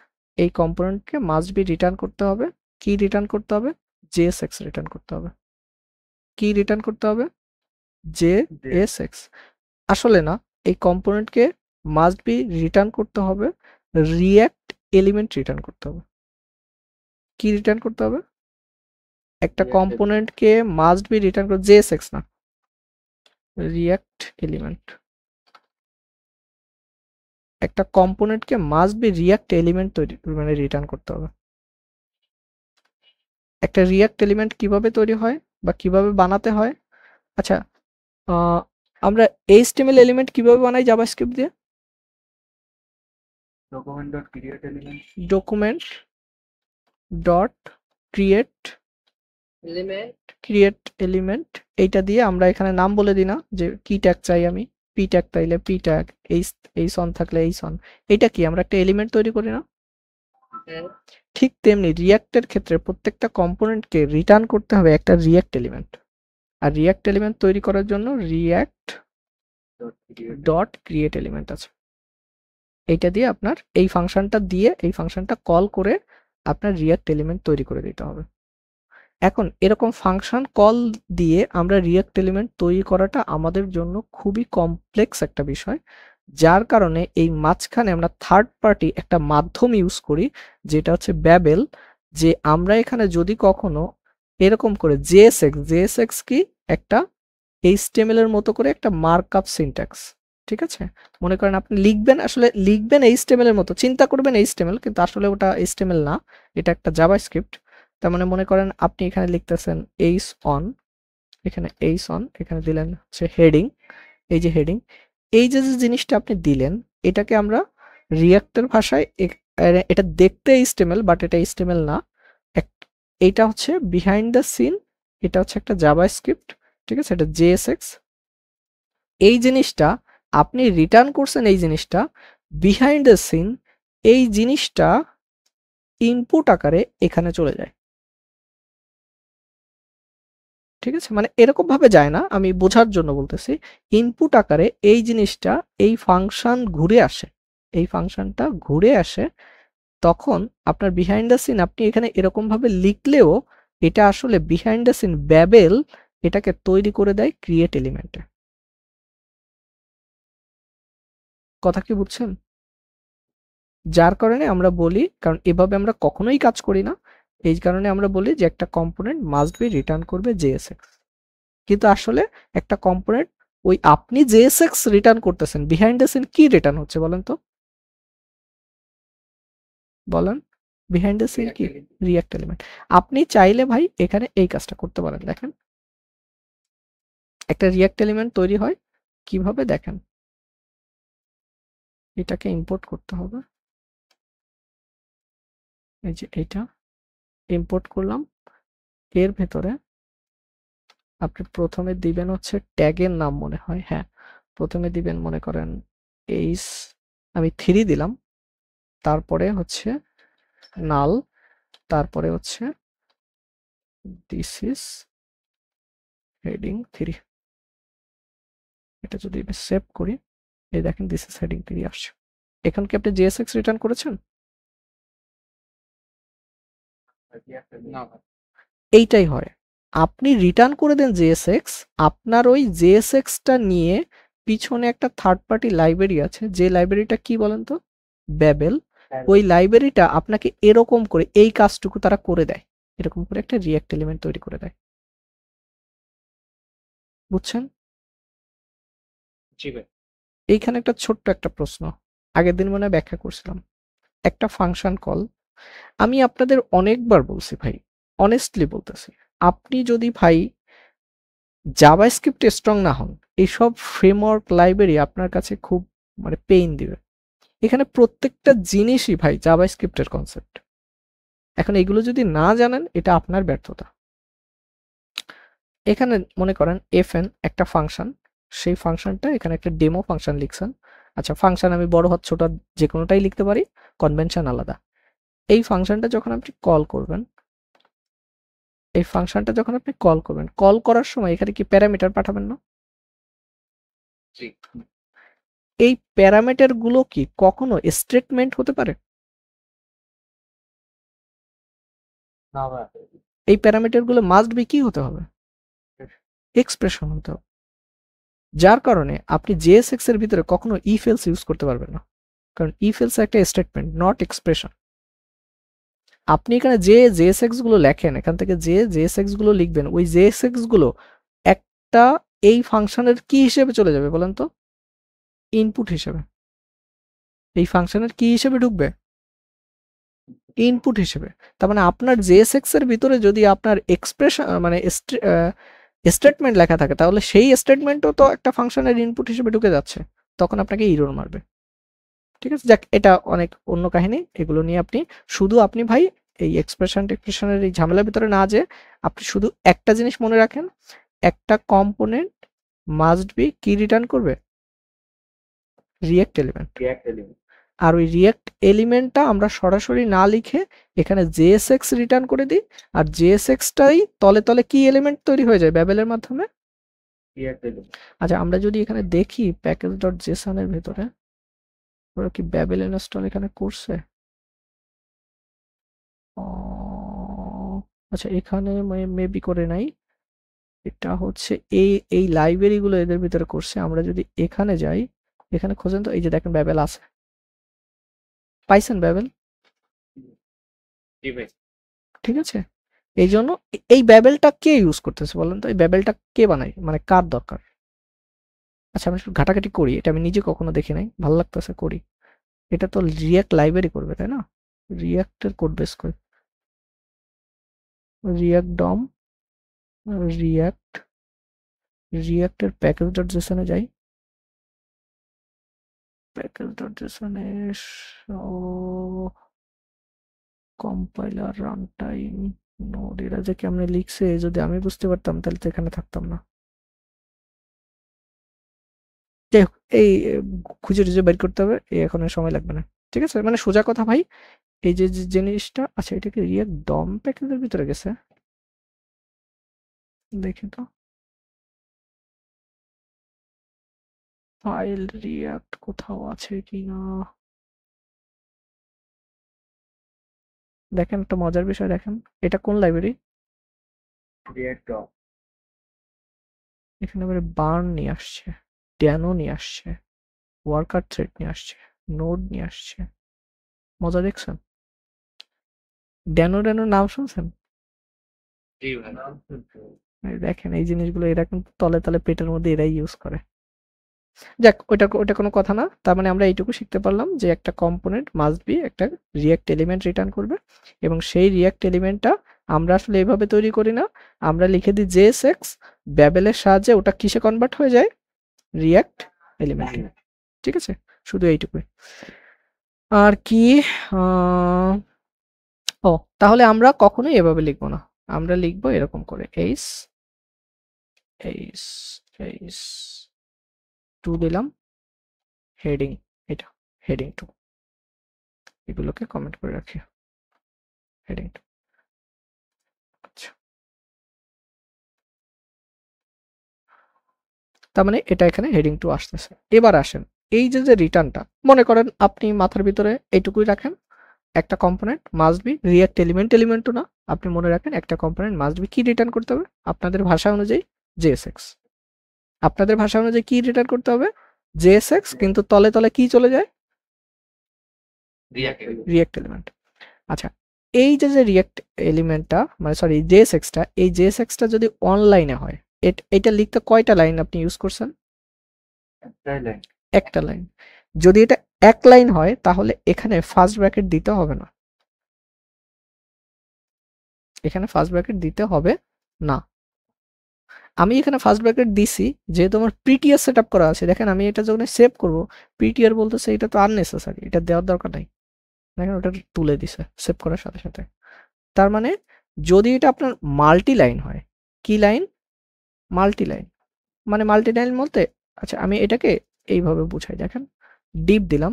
এই কম্পোনেন্টকে মাস্ট বি রিটার্ন করতে হবে। কি রিটার্ন করতে হবে? JSX রিটার্ন করতে হবে। কি রিটার্ন করতে হবে? JSX। আসলে না, এই কম্পোনেন্টকে মাস্ট বি রিটার্ন করতে হবে, রিঅ্যাক্ট এলিমেন্ট রিটার্ন করতে হবে। কি রিটার্ন করতে হবে? একটা React কম্পোনেন্টকে মাস্ট বি রিটার্ন করে, JSX না, রিঅ্যাক্ট এলিমেন্ট। একটা কম্পোনেন্টকে মাস্ট বি রিঅ্যাক্ট এলিমেন্ট তৈরি মানে রিটার্ন করতে হবে। একটা রিঅ্যাক্ট এলিমেন্ট কিভাবে তৈরি হয় বা কিভাবে বানাতে হয়? আচ্ছা, আমরা HTML এলিমেন্ট কিভাবে বানাই জাভাস্ক্রিপ্ট দিয়ে? document.create element document dot create element element, এইটা দিয়ে আমরা এখানে নাম বলে দিই না যে কি ট্যাগ চাই, আমি পি ট্যাগ চাইলে পি ট্যাগ, এই সন থাকলে এই সন। এটা কি আমরা একটা এলিমেন্ট তৈরি করি না? ঠিক তেমনি রিঅ্যাক্টের ক্ষেত্রে প্রত্যেকটা কম্পোনেন্টকে রিটার্ন করতে হবে একটা রিঅ্যাক্ট এলিমেন্ট। আর রিঅ্যাক্ট এলিমেন্ট তৈরি করার জন্য রিঅ্যাক্ট ডট ক্রিয়েট এলিমেন্ট আছে, এইটা দিয়ে আপনার এই ফাংশনটা দিয়ে, এই ফাংশনটা কল করে আপনার রিঅ্যাক্ট এলিমেন্ট তৈরি করে দিতে হবে। এখন এরকম ফাংশন কল দিয়ে আমরা রিঅ্যাক্ট এলিমেন্ট তৈরি করাটা আমাদের জন্য খুবই কমপ্লেক্স একটা বিষয়, যার কারণে এই মাঝখানে আমরা থার্ড পার্টি একটা মাধ্যম ইউজ করি, যেটা হচ্ছে ব্যাবেল। যে আমরা এখানে যদি কখনো এরকম করে JSX কি একটা HTML এর মতো করে একটা মার্কআপ সিনট্যাক্স, ঠিক আছে, মনে করেন আপনি লিখবেন, আসলে লিখবেন HTML এর মতো, চিন্তা করবেন HTML, কিন্তু আসলে ওটা HTML না, এটা একটা জাভাস্ক্রিপ্ট। তার মানে মনে করেন আপনি এখানে লিখতেছেন এইস অন, এখানে এইস অন, এখানে দিলেন হচ্ছে হেডিং, এই যে হেডিং, এই যে জিনিসটা আপনি দিলেন, এটাকে আমরা রিঅ্যাক্টের ভাষায় এটা দেখতে HTML, বাট এটা HTML না, এইটা হচ্ছে বিহাইন্ড দ্য সিন, এটা হচ্ছে একটা জাভাস্ক্রিপ্ট। ঠিক আছে, এটা JSX। এই জিনিসটা আপনি রিটার্ন করছেন, এই জিনিসটা বিহাইন্ড দ্য সিন এই জিনিসটা ইনপুট আকারে এখানে চলে যায়। ঠিক আছে, মানে এরকম ভাবে যায় না, আমি বোঝার জন্য বলতেছি। ইনপুট আকারে এই জিনিসটা এই ফাংশন ঘুরে আসে, এই ফাংশনটা ঘুরে আসে, তখন আপনার বিহাইন্ড দ্য সিন আপনি এখানে এরকম ভাবে লিখলেও এটা আসলে বিহাইন্ড দ্য সিন ব্যাবেল এটাকে তৈরি করে দেয় ক্রিয়েট এলিমেন্টে। কথা কি বুঝছেন? যার কারণে আমরা বলি, কারণ এভাবে আমরা কখনোই কাজ করি না, এই কারণে আমরা বলি যে একটা কম্পোনেন্ট মাস্ট বি রিটার্ন করবে জেএসএক্স। কিন্তু আসলে একটা কম্পোনেন্ট ওই আপনি জেএসএক্স রিটার্ন করতেছেন, বিহাইন্ড দ্য সিন কি রিটার্ন হচ্ছে বলেন তো, বলেন বিহাইন্ড দ্য সিন কি? React element. আপনি চাইলে ভাই এখানে এই কাজটা করতে পারেন, দেখেন একটা রিয়াক্ট এলিমেন্ট তৈরি হয় কিভাবে, দেখেন এটাকে ইম্পোর্ট করতে হবে, এই যে এটা ইম্পোর্ট করলাম, এর ভেতরে আপনি প্রথমে দিবেন হচ্ছে ট্যাগের নাম, মনে হয় হ্যাঁ, প্রথমে দিবেন মনে করেন এইস, আমি 3 দিলাম, তারপরে হচ্ছে নাল, তারপরে হচ্ছে দিস ইজ হেডিং 3। এটা যদি আমি সেভ করি, এই দেখেন দিস ইজ হেডিং 3 আসছে। এখন কি আপনি জেএসএক্স রিটার্ন করেছেন? না ভাই। এইটাই হয়, আপনি রিটার্ন করে দেন জেএসএক্স, আপনার ওই জেএসএক্সটা নিয়ে পিছনে একটা থার্ড পার্টি লাইব্রেরি আছে, যে লাইব্রেরিটা কি বলেন তো, ব্যাবেল। ওই লাইব্রেরিটা আপনাকে এরকম করে এই কাজটুকু তারা করে দেয়, এরকম করে একটা রিয়াক্ট এলিমেন্ট তৈরি করে দেয়। বুঝছেন? জি ভাই। এইখানে একটা ছোট্ট একটা প্রশ্ন, আগের দিন মনে হয় ব্যাখ্যা করছিলাম, একটা ফাংশন কল, আমি আপনাদের অনেকবার বলছি ভাই, অনেস্টলি বলতেছি, আপনি যদি ভাই জাভাস্ক্রিপ্টে স্ট্রং না হন, এইসব ফ্রেমওয়ার্ক লাইব্রেরি আপনার কাছে খুব মানে পেইন দিবে। এখানে প্রত্যেকটা জিনিসই ভাই জাভাস্ক্রিপ্টের কনসেপ্ট। এখন এগুলো যদি না জানেন, এটা আপনার ব্যর্থতা। এখানে মনে করেন এফএন একটা ফাংশন, সেই ফাংশনটা এখানে একটা ডেমো ফাংশন লিখছেন। আচ্ছা, ফাংশন আমি বড় হাত ছোট হাত যে কোনোটাই লিখতে পারি, কনভেনশন আলাদা। এই ফাংশনটা যখন আপনি কল করবেন, এই ফাংশনটা যখন আপনি কল করবেন, কল করার সময় এখানে কি প্যারামিটার পাঠাবেন না? জি। এই প্যারামিটার গুলো কি কখনো স্টেটমেন্ট হতে পারে? না ভাই। এই প্যারামিটার গুলো মাস্ট বি কি হতে হবে? এক্সপ্রেশন হতে হবে। যার কারণে আপনি জেএসএক্স এর ভিতরে কখনো ইফ এলস ইউজ করতে পারবেন না, কারণ ইফ এলস একটা স্টেটমেন্ট, নট এক্সপ্রেশন। আপনি এখানে যে জেএসএক্স গুলো লেখেন, এখান থেকে যে জেএসএক্স গুলো লিখবেন, ওই জেএসএক্স গুলো একটা এই ফাংশনের কি হিসেবে চলে যাবে বলেন তো? ইনপুট হিসেবে। এই ফাংশনের কি হিসেবে ঢুকবে? ইনপুট হিসেবে। তার মানে আপনার জেএসএক্স এর ভিতরে যদি আপনার এক্সপ্রেশন মানে স্টেটমেন্ট লেখা থাকে, তাহলে সেই স্টেটমেন্টও তো একটা ফাংশনের ইনপুট হিসেবে ঢুকে যাচ্ছে, তখন আপনাকে ইরর মারবে। ঠিক আছে, যাক এটা অনেক অন্য কাহিনী, এগুলো নিয়ে আপনি ভাই এই এক্সপ্রেশনের এই ঝামেলার ভিতরে না যে, আপনি শুধু একটা জিনিস মনে রাখেন, একটা কম্পোনেন্ট মাস্ট বি কি রিটার্ন করবে? React element. আর ওই রিয়াক্ট এলিমেন্টটা আমরা সরাসরি না লিখে এখানে জেএসএক্স রিটার্ন করে দিই, আর জেএসএক্সটাই তলে তলে কি এলিমেন্ট তৈরি হয়ে যায় ব্যাবেলের মাধ্যমে। আচ্ছা, আমরা যদি এখানে দেখি প্যাকেজ ডট জেসন এর ভেতরে ওরা কি ব্যাবেল ইনস্টল এখানে করছে? আচ্ছা, এখানে মেবি করে নাই, এটা হচ্ছে এই লাইব্রেরি গুলো এদের ভিতরে করছে। আমরা যদি এখানে যাই, এখানে খোঁজেন তো, এই যে দেখেন ব্যাবেল আছে, পাইছেন ব্যাবেল? জি ভাই। ঠিক আছে, এই জন্য এই ব্যাবেলটা কে ইউজ করতেছে বলেন তো? এই ব্যাবেলটা কে বানায়, মানে কার দরকার? আচ্ছা, আমি একটু ঘাটাঘাটি করি, এটা আমি নিজে কখনো দেখি নাই, ভালো লাগতেছে করি। এটা তো রিয়াক্ট লাইব্রেরি করবে তাই না? রিয়াক্টের কোড বেস করে রিয়াক্ট ডম, রিয়াক্টের প্যাকেজ ডট জেসনে যাই, প্যাকেজ ডট জেসনে কম্পাইলার রান টাইম নোড, এরা যে কেমনে লিখছে, যদি আমি বুঝতে পারতাম তাহলে তো এখানে থাকতাম না। যাই হোক, এই খুঁজে টুজে বের করতে হবে, এখন আর সময় লাগবে না। ঠিক আছে, মানে সোজা কথা ভাই, এই যে জিনিসটা, আচ্ছা এটা কি রিয়াক্ট ডম প্যাকেজের ভিতরে গেছে? দেখি তো, ফাইল রিয়াক্ট কোথাও আছে কিনা। দেখেন একটা মজার বিষয়, দেখেন এটা কোন লাইব্রেরি, রিয়েক্ট এখানে আবার বার্ন নিয়ে আসছে, ড্যানো নিয়ে আসছে, ওয়ার্কার থ্রেড নিয়ে আসছে, নোড নিয়ে আসছে। মজা দেখছেন? ড্যানোর নাম শুনছেন? জি ভাই। এই দেখেন এই জিনিসগুলো এরা কিন্তু তলে তলে পেটের মধ্যে এরাই ইউজ করে। যাক, ওটা কোনো কথা না। তার মানে আমরা এইটুকু শিখতে পারলাম যে একটা কম্পোনেন্ট মাস্ট বি একটা রিয়াক্ট এলিমেন্ট রিটার্ন করবে, এবং সেই রিয়াক্ট এলিমেন্টটা আমরা আসলে এইভাবে তৈরি করি না, আমরা লিখে দিই JSX, ব্যাবেলের সাহায্যে ওটা কিসে কনভার্ট হয়ে যায়, রিয়াক্ট এলিমেন্ট। ঠিক আছে, শুধু এইটুকুই। আর কি ও, তাহলে আমরা কখনোই এভাবে লিখবো না, আমরা লিখবো এরকম করে, এইস এইস এইস 2 দিলাম, হেডিং, এটা হেডিং 2, এগুলোকে কমেন্ট করে রাখি, হেডিং 2। আচ্ছা, তার মানে এটা এখানে হেডিং 2 আসতেছে। এবার আসেন, এই যে রিটার্নটা, মনে করেন আপনি মাথার ভিতরে এইটুকুই রাখেন, একটা কম্পোনেন্ট মাস্ট বি রিয়াক্ট এলিমেন্টও না, আপনি মনে রাখেন একটা কম্পোনেন্ট মাস্ট বি কি রিটার্ন করতে হবে আপনাদের ভাষা অনুযায়ী, JSX। আপনাদের ভাষা অনুযায়ী কি রিটার্ন করতে হবে, JSX, কিন্তু তলে তলে কি চলে যায়, রিয়াক্ট এলিমেন্ট। আচ্ছা, এই যে রিয়াক্ট এলিমেন্টটা, মানে সরি JSX-টা, এই JSX-টা যদি অনলাইনে হয়, এটা লিখতে কয়টা লাইন আপনি ইউজ করছেন? একটা লাইন। যদি এটা এক লাইন হয় তাহলে এখানে ফার্স্ট ব্র্যাকেট দিতে হবে না, এখানে ফার্স্ট ব্র্যাকেট দিতে হবে না। আমি এখানে ফার্স্ট ব্র্যাকেট দিছি যেহেতু আমার প্রিটিআর সেটআপ করা আছে। দেখেন আমি এটা যখন সেভ করব, প্রিটিআর বলতেছে এটা তো আননেসেসারি, এটা দেওয়ার দরকার নাই। দেখেন ওটা তুলে দিছে সেভ করার সাথে সাথে। তার মানে যদি এটা আপনার মাল্টি লাইন হয়, কি লাইন, মাল্টি লাইন, মানে মাল্টি লাইন বলতে, আচ্ছা আমি এটাকে এইভাবে বুঝাই, দেখেন ডিপ দিলাম,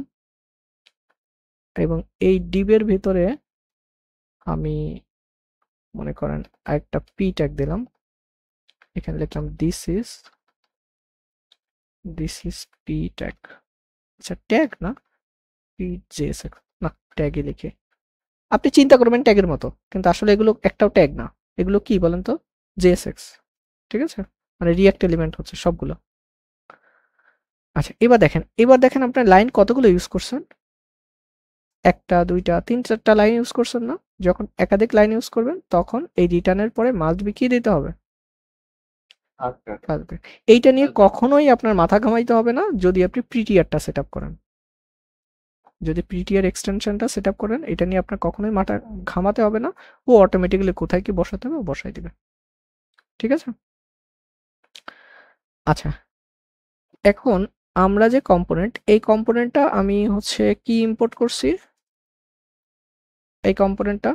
এবং এই ডিপের ভিতরে আমি মনে করেন একটা পি ট্যাগ দিলাম, এখানে লিখলাম দিস ইজ পি ট্যাগ। আচ্ছা ট্যাগ না, পি JSX না, ট্যাগই লিখে, আপনি চিন্তা করবেন ট্যাগের মতো, কিন্তু আসলে এগুলো একটাও ট্যাগ না, এগুলো কি বলেন তো, JSX। ঠিক আছে, মানে রিয়াক্ট এলিমেন্ট হচ্ছে সবগুলো। আচ্ছা এবার দেখেন আপনার লাইন কতগুলো ইউজ করছেন, একটা দুইটা তিন চারটা লাইন ইউজ করছেন না? যখন একাধিক লাইন ইউজ করবেন তখন এই রিটার্নের পরে মাস্ট বি কি দিতে হবে, আসবে। এইটা নিয়ে কখনোই আপনার মাথা ঘামাইতে হবে না যদি আপনি প্রিটিআরটা সেট আপ করেন, যদি প্রিটিআর এক্সটেনশনটা সেট আপ করেন, এটা নিয়ে আপনার কখনোই মাথা ঘামাতে হবে না, ও অটোমেটিক্যালি কোথায় কি বসাতে হবে ও বসাই দিবে। ঠিক আছে, আচ্ছা এখন আমরা যে কম্পোনেন্ট, এই কম্পোনেন্টটা আমি হচ্ছে কি ইম্পোর্ট করছি, এই কম্পোনেন্টটা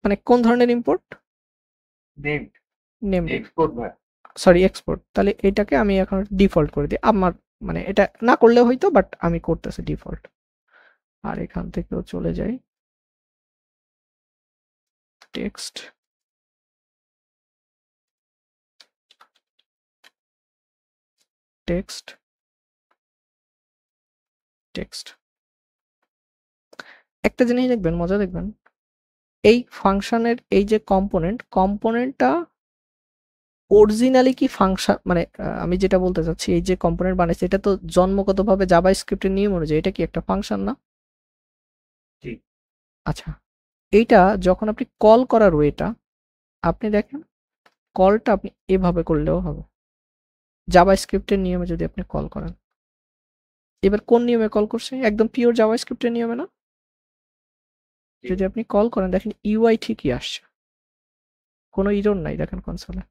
মানে কোন ধরনের ইম্পোর্ট, নেম সরি এক্সপোর্ট। তাহলে এটাকে আমি এখন ডিফল্ট করে দিই, আমার মানে এটা না করলে হয়তো, বাট আমি করতেছি ডিফল্ট। আর এখান থেকেও চলে যাই, টেক্সট, টেক্সট, টেক্সট। একটা জিনিস দেখবেন, মজা দেখবেন, এই ফাংশনের এই যে কম্পোনেন্টটা অরিজিনালি কি ফাংশন, মানে আমি যেটা বলতে চাচ্ছি, এই যে কম্পোনেন্ট বানাইছে এটা তো জন্মগতভাবে জাভাস্ক্রিপ্টের নিয়ম অনুযায়ী এটা কি একটা ফাংশন না? আচ্ছা, এইটা যখন আপনি কল করার ওয়েটা, আপনি দেখেন কলটা আপনি এভাবে করলেও হবে, জাভাস্ক্রিপ্টের নিয়মে যদি আপনি কল করেন। এবার কোন নিয়মে কল করছে, একদম পিওর জাভাস্ক্রিপ্টের নিয়মে না? যদি আপনি কল করেন দেখেন ইউআই ঠিকই আসছে, কোনো ইরর নাই, দেখেন কনসোলে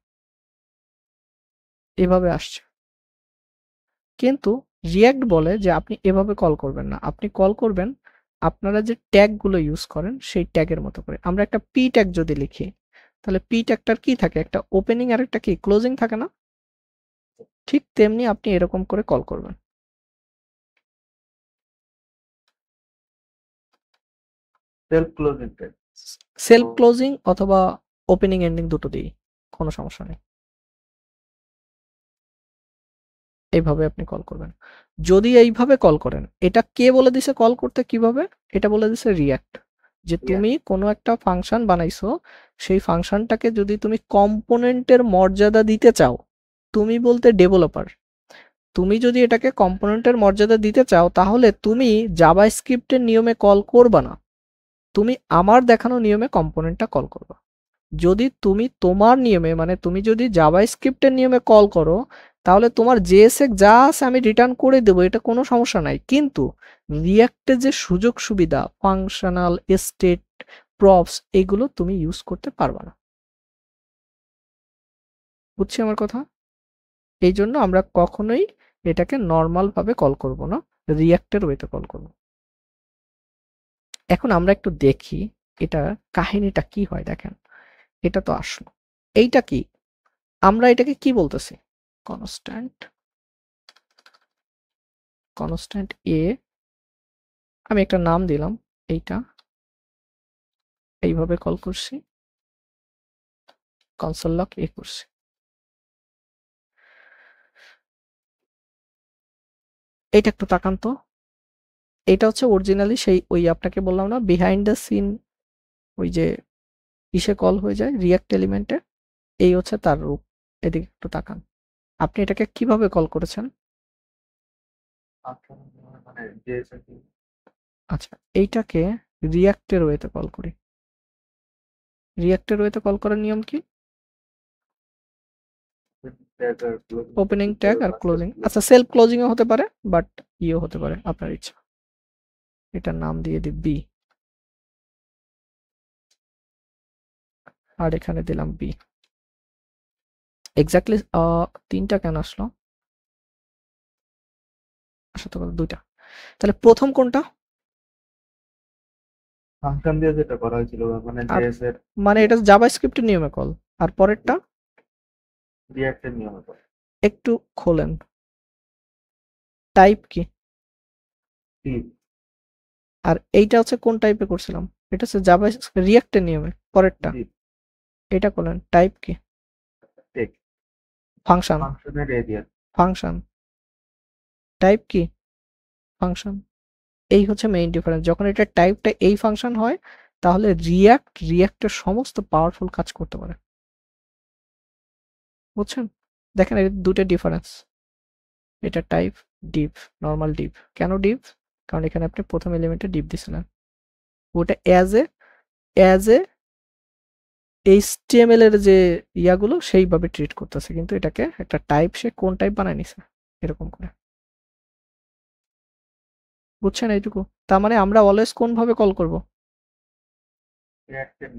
এভাবে আসছে। কিন্তু রিয়াক্ট বলে যে আপনি এভাবে কল করবেন না, আপনি কল করবেন আপনারা যে ট্যাগগুলো ইউজ করেন সেই ট্যাগের মতো করে। আমরা একটা পি ট্যাগ যদি লিখি তাহলে পি ট্যাগটার কি থাকে, একটা ওপেনিং আর একটা কি ক্লোজিং থাকে না? ঠিক তেমনি আপনি এরকম করে কল করবেন। Self closing tag. Self closing অথবা ওপেনিং এন্ডিং দুটো দিই, কোনো সমস্যা নেই। এইভাবে আপনি কল করবেন। যদি এইভাবে কল করেন, এটা কে বলে দিছে কল করতে কিভাবে? এটা বলে দিছে রিঅ্যাক্ট। যে তুমি কোনো একটা ফাংশন বানাইছো, সেই ফাংশনটাকে যদি তুমি কম্পোনেন্টের মর্যাদা দিতে চাও, তুমি বলতে ডেভেলপার, তুমি যদি এটাকে কম্পোনেন্টের মর্যাদা দিতে চাও, তাহলে তুমি জাভাস্ক্রিপ্টের নিয়মে কল করবা না, তুমি আমার দেখানো নিয়মে কম্পোনেন্টটা কল করবা। যদি তুমি তোমার নিয়মে, মানে তুমি যদি জাভাস্ক্রিপ্টের নিয়মে কল করো, তাহলে তোমার জেএসএক্স যা আছে আমি রিটার্ন করে দেবো, এটা কোনো সমস্যা নাই। কিন্তু রিঅ্যাক্টের যে সুযোগ সুবিধা, ফাংশনাল, স্টেট, প্রপস, এগুলো তুমি ইউজ করতে পারবা না। বুঝছি আমার কথা? এই জন্য আমরা কখনোই এটাকে নর্মাল ভাবে কল করব না, রিঅ্যাক্টের ওয়েতে কল করব। এখন আমরা একটু দেখি এটা কাহিনীটা কি হয়। দেখেন, এটা তো আসলো, এইটা কি, আমরা এটাকে কি বলতেছি? কনস্ট্যান্ট এ, আমি একটা নাম দিলাম, এইটা এইভাবে কল করছি, কনসোল লগ এ করছি। এইটা একটু তাকান তো, এটা হচ্ছে অরিজিনালি সেই ওই আপনাকে বললাম না বিহাইন্ড দ্য সিন, ওই যে ইসে কল হয়ে যায় রিঅ্যাক্ট এলিমেন্টে, এই হচ্ছে তার রূপ। এদিকে একটু তাকান, আপনি এটাকে কিভাবে কল করেছেন? মানে JSX আচ্ছা, এইটাকে রিঅ্যাক্টের ওয়েতে কল করি। রিঅ্যাক্টের ওয়েতে কল করার নিয়ম কি? ট্যাগ আর closing ওপেনিং ট্যাগ আর আছে। ক্লোজিং। আচ্ছা, সেলফ ক্লোজিংও হতে পারে, বাট ইও হতে পারে, আপনার ইচ্ছা। এটার নাম দিয়ে দিই বি, আর এখানে দিলাম বি। এক্স্যাক্টলি তিনটা কেন আসলো? আসলে তো দুইটা। তাহলে প্রথম কোনটা? ফাংশন দিয়ে যেটা করা হয়েছিল, মানে আর JS এর মানে এটা জাভাস্ক্রিপ্টের নিয়মে কল। আর পরেরটা রিঅ্যাক্টের নিয়ম তো একটু খোলেন, টাইপ কি? কি আর এইটা হচ্ছে কোন টাইপে করছিলাম? এটা হচ্ছে জাভা রিঅ্যাক্টের নিয়মে। পরেরটা এটা খোলেন, টাইপ কি? Text function. ফাংশনের এরিয়া ফাংশন টাইপ কি? ফাংশন। এই হচ্ছে মেইন ডিফারেন্স। যখন এটা টাইপটা এই ফাংশন হয়, তাহলে রিঅ্যাক্টের সমস্ত পাওয়ারফুল কাজ করতে পারে। বুঝছেন? দেখেন এই দুটো ডিফারেন্স। এটা টাইপ ডিভ, নরমাল ডিভ। কেন ডিভ? কারণ এখানে আপনি প্রথম এলিমেন্টে ডিভ দিছিলেন। ওটা অ্যাজ এ HTML এর যে ইয়াগুলো সেইভাবে ট্রিট করতেছে, কিন্তু এটাকে একটা টাইপ, সে কোন টাইপ বানায় নিছে এরকম করে। বুঝছেন এইটুকু? তার মানে আমরা অলওয়েজ কোন ভাবে কল করব? রিঅ্যাক্টের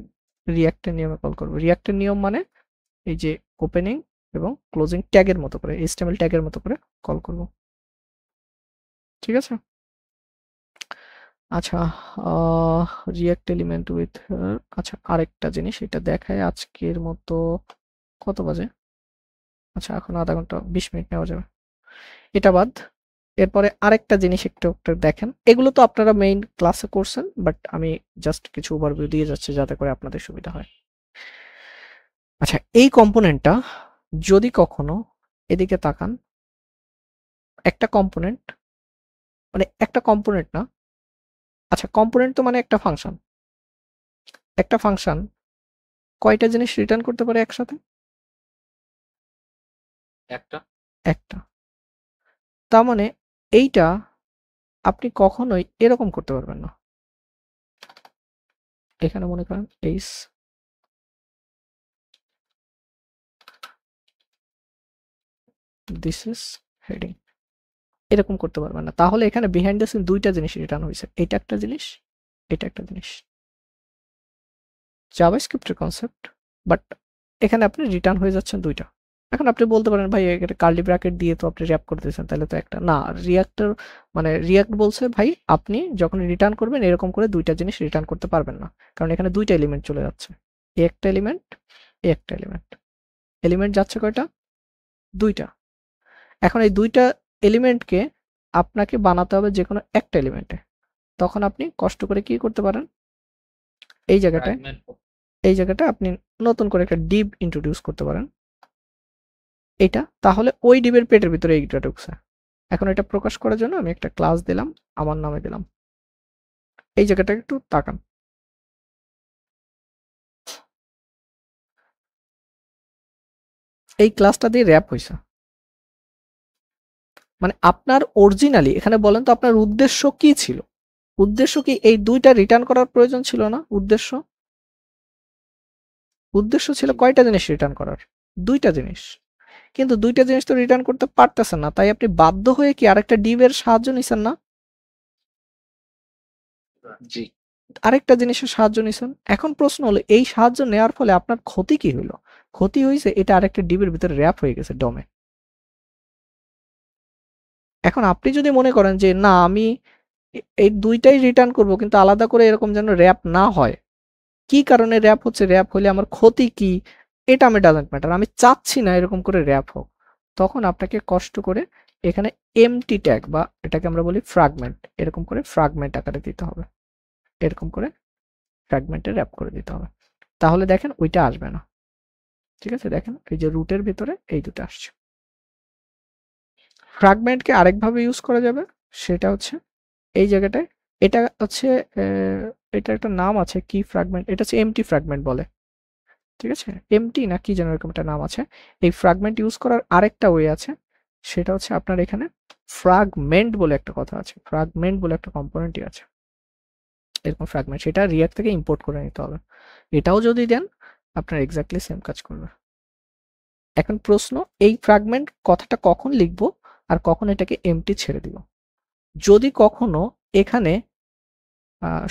রিঅ্যাক্টের নিয়মে কল করব। রিঅ্যাক্টের নিয়ম মানে এই যে ওপেনিং এবং ক্লোজিং ট্যাগের মতো করে, HTML ট্যাগের মতো করে কল করব। ঠিক আছে? আচ্ছা, রিঅ্যাক্ট এলিমেন্ট উইথ, আচ্ছা আরেকটা জিনিস এটা দেখায় আজকের মতো। কত বাজে? আচ্ছা, এখন আধা ঘন্টা 20 মিনিট নেওয়া যাবে, এটা বাদ। এরপরে আরেকটা জিনিস একটু একটু দেখেন, এগুলো তো আপনারা মেইন ক্লাসে করছেন, বাট আমি জাস্ট কিছু ওভারভিউ দিয়ে যাচ্ছি যাতে করে আপনাদের সুবিধা হয়। আচ্ছা, এই কম্পোনেন্টটা যদি কখনো এদিকে তাকান, একটা কম্পোনেন্ট, মানে একটা কম্পোনেন্ট না, আচ্ছা কম্পোনেন্ট তো মানে একটা ফাংশন। একটা ফাংশন কয়টা জিনিস রিটার্ন করতে পারে একসাথে? একটা। তার মানে এইটা আপনি কখনোই এরকম করতে পারবেন না। এখানে মনে করেন এইস, দিস ইজ হেডিং, এরকম করতে পারবেন না। তাহলে এখানে বিহাইন্ড দ্য সিন দুইটা জিনিস রিটার্ন হয়েছে, এটা একটা জিনিস, এটা একটা জিনিস। জাভাস্ক্রিপ্টের কনসেপ্ট, বাট এখানে আপনি রিটার্ন হয়ে যাচ্ছেন দুইটা। এখন আপনি বলতে পারেন ভাই এটা কার্লি ব্র্যাকেট দিয়ে তো আপনি র্যাপ করতেছেন, তাহলে তো একটা না। রিঅ্যাক্টের মানে রিঅ্যাক্ট বলছে ভাই আপনি যখন রিটার্ন করবেন এরকম করে দুইটা জিনিস রিটার্ন করতে পারবেন না, কারণ এখানে দুইটা এলিমেন্ট চলে যাচ্ছে। একটা এলিমেন্ট, একটা এলিমেন্ট। এলিমেন্ট যাচ্ছে কয়টা? দুইটা। এখন এই দুইটা এলিমেন্টকে আপনাকে বানাতে হবে যে কোনো একটা এলিমেন্টে। তখন আপনি কষ্ট করে কি করতে পারেন, এই জায়গাটায় আপনি নতুন করে একটা ডিভ ইন্ট্রোডিউস করতে পারেন এটা, তাহলে ওই ডিভের পেটের ভিতরে এইটা ঢুকছে। এখন এটা প্রকাশ করার জন্য আমি একটা ক্লাস দিলাম, আমার নামে দিলাম। এই জায়গাটা একটু তাকান, এই ক্লাসটা দিয়ে র্যাপ হয়েছে। মানে আপনার অরিজিনালি এখানে বলেন তো আপনার উদ্দেশ্য কি ছিল? উদ্দেশ্য কি এই দুইটা রিটার্ন করার প্রয়োজন ছিল না? উদ্দেশ্য ছিল কয়টা জিনিস রিটার্ন করার? দুইটা জিনিস। কিন্তু দুইটা জিনিস তো রিটার্ন করতে পারতেছেন না, তাই আপনি বাধ্য হয়ে কি আরেকটা ডিভের সাহায্য নিছেন না? জি। আরেকটা জিনিসের সাহায্য নিছেন। এখন প্রশ্ন হলো এই সাহায্য নেওয়ার ফলে আপনার ক্ষতি কি হইলো? ক্ষতি হয়েছে এটা আরেকটা ডিবের ভিতরে র্যাপ হয়ে গেছে ডমে। এখন আপনি যদি মনে করেন যে না আমি এই দুইটাই রিটার্ন করব কিন্তু আলাদা করে এরকম যেন র্যাপ না হয়, কি কারণে র্যাপ হচ্ছে, র্যাপ হলে আমার ক্ষতি কি, এটা আমি ডাজন্ট ম্যাটার, আমি চাচ্ছি না এরকম করে র্যাপ হোক, তখন আপনাকে কষ্ট করে এখানে এমটি ট্যাগ বা এটাকে আমরা বলি ফ্র্যাগমেন্ট, এরকম করে ফ্র্যাগমেন্ট আকারে দিতে হবে, এরকম করে ফ্র্যাগমেন্টে র্যাপ করে দিতে হবে। তাহলে দেখেন ওইটা আসবে না। ঠিক আছে, দেখেন এই যে রুটের ভিতরে এই দুটো আসছে। ফ্র্যাগমেন্টকে আরেকভাবে ইউজ করা যাবে, সেটা হচ্ছে এই জায়গাটায়, এটা হচ্ছে এটা একটা নাম আছে কি ফ্র্যাগমেন্ট, এটা হচ্ছে এমটি ফ্র্যাগমেন্ট বলে। ঠিক আছে, এমটি না কি যেন এরকম একটা নাম আছে। এই ফ্র্যাগমেন্ট ইউজ করার আরেকটা ওয়ে আছে, সেটা হচ্ছে আপনার এখানে ফ্র্যাগমেন্ট বলে একটা কথা আছে, ফ্র্যাগমেন্ট বলে একটা কম্পোনেন্টই আছে এরকম ফ্র্যাগমেন্ট, সেটা রিয়াক্ট থেকে ইম্পোর্ট করে নিতে হবে। এটাও যদি দেন আপনার এক্স্যাক্টলি সেম কাজ করবে। এখন প্রশ্ন, এই ফ্র্যাগমেন্ট কথাটা কখন লিখবো আর কখন এটাকে এমটি ছেড়ে দিব? যদি কখনো এখানে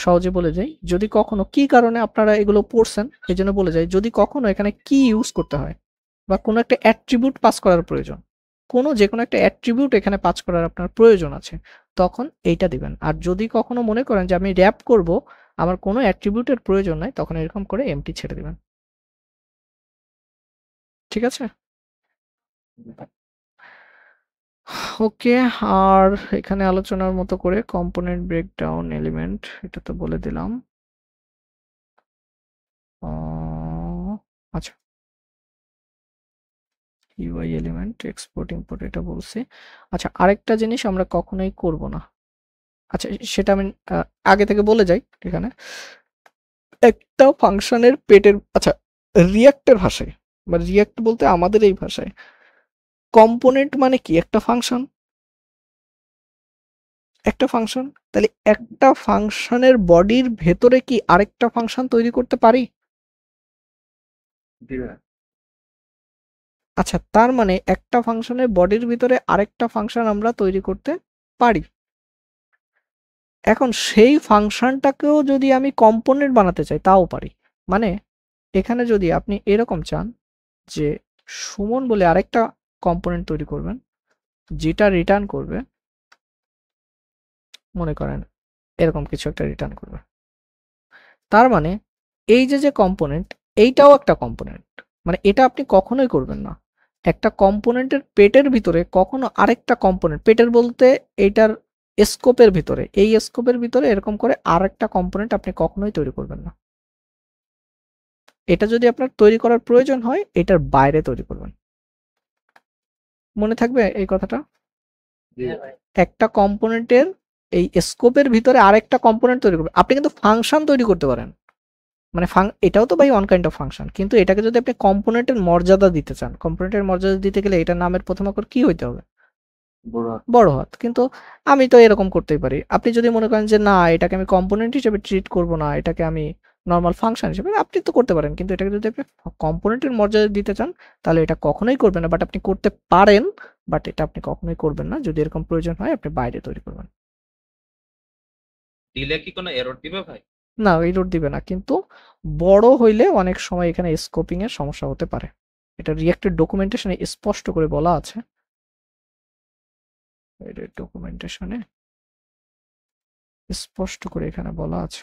সহজে বলে যাই, যদি কখনো কি কারণে আপনারা এগুলো পড়ছেন এই জন্য বলে যাই, যদি কখনো এখানে কি ইউজ করতে হয় বা কোনো একটা অ্যাট্রিবিউট পাস করার প্রয়োজন, যে কোনো একটা অ্যাট্রিবিউট এখানে পাস করার আপনার প্রয়োজন আছে, তখন এইটা দিবেন। আর যদি কখনো মনে করেন যে আমি র্যাপ করব, আমার কোনো অ্যাট্রিবিউটের প্রয়োজন নাই, তখন এরকম করে এমটি ছেড়ে দিবেন। ঠিক আছে, ওকে। আর এখানে আলোচনার মতো করে কম্পোনেন্ট ব্রেকডাউন এলিমেন্ট, এটা তো বলে দিলাম। আচ্ছা, ইউআই এলিমেন্ট এক্সপোর্ট ইম্পোর্ট এটা বলছি। আচ্ছা, আরেকটা জিনিস আমরা কখনোই করব না, আচ্ছা সেটা আমি আগে থেকে বলে যাই। এখানে একটা ফাংশনের পেটের, আচ্ছা রিয়াক্টের ভাষায় বা রিয়াক্ট বলতে আমাদের এই ভাষায় কম্পোনেন্ট মানে কি? একটা ফাংশন, তাহলে একটা ফাংশনের বডির ভেতরে কি আরেকটা ফাংশন তৈরি করতে পারি? আচ্ছা, তার মানে একটা ফাংশনের বডির ভিতরে আরেকটা ফাংশন আমরা তৈরি করতে পারি। এখন সেই ফাংশনটাকেও যদি আমি কম্পোনেন্ট বানাতে চাই তাও পারি। মানে এখানে যদি আপনি এরকম চান যে সুমন বলে আরেকটা কম্পোনেন্ট তৈরি করবেন যেটা রিটার্ন করবে, মনে করেন এরকম কিছু একটা রিটার্ন করবে, তার মানে এই যে কম্পোনেন্ট, এইটাও একটা কম্পোনেন্ট। মানে এটা আপনি কখনোই করবেন না, একটা কম্পোনেন্টের পেটের ভিতরে কখনো আরেকটা কম্পোনেন্ট, পেটের বলতে এইটার স্কোপের ভিতরে, এই স্কোপের ভিতরে এরকম করে আরেকটা কম্পোনেন্ট আপনি কখনোই তৈরি করবেন না। এটা যদি আপনার তৈরি করার প্রয়োজন হয় এটার বাইরে তৈরি করবেন। মনে থাকবে এই কথাটা? একটা কম্পোনেন্টের এই স্কোপের ভিতরে আরেকটা কম্পোনেন্ট তৈরি করবেন। আপনি কিন্তু ফাংশন তৈরি করতে পারেন, মানে এটাও তো ভাই ওয়ান কাইন্ড অফ ফাংশন, কিন্তু এটাকে যদি আপনি কম্পোনেন্টের মর্যাদা দিতে চান, কম্পোনেন্টের মর্যাদা দিতে গেলে এটার নামের প্রথম অক্ষর কি হইতে হবে? বড় হাত। কিন্তু আমি তো এরকম করতেই পারি। আপনি যদি মনে করেন যে না এটাকে আমি কম্পোনেন্ট হিসেবে ট্রিট করব না, এটাকে আমি নরমাল ফাংশন হিসেবে, আপনি তো করতে পারেন। কিন্তু এটাকে যদি আপনি কম্পোনেন্টের মর্যাদা দিতে চান তাহলে এটা কখনোই করবেন না, বাট আপনি করতে পারেন, বাট এটা আপনি কখনোই করবেন না। যদি এরকম প্রয়োজন হয় আপনি বাইরে তৈরি করবেন। দিলে কি কোনো এরর দিবে ভাই? না, এরর দিবে না, কিন্তু বড় হইলে অনেক সময় এখানে স্কোপিং এর সমস্যা হতে পারে। এটা রিঅ্যাক্টের ডকুমেন্টেশনে স্পষ্ট করে বলা আছে, এর ডকুমেন্টেশনে স্পষ্ট করে এখানে বলা আছে।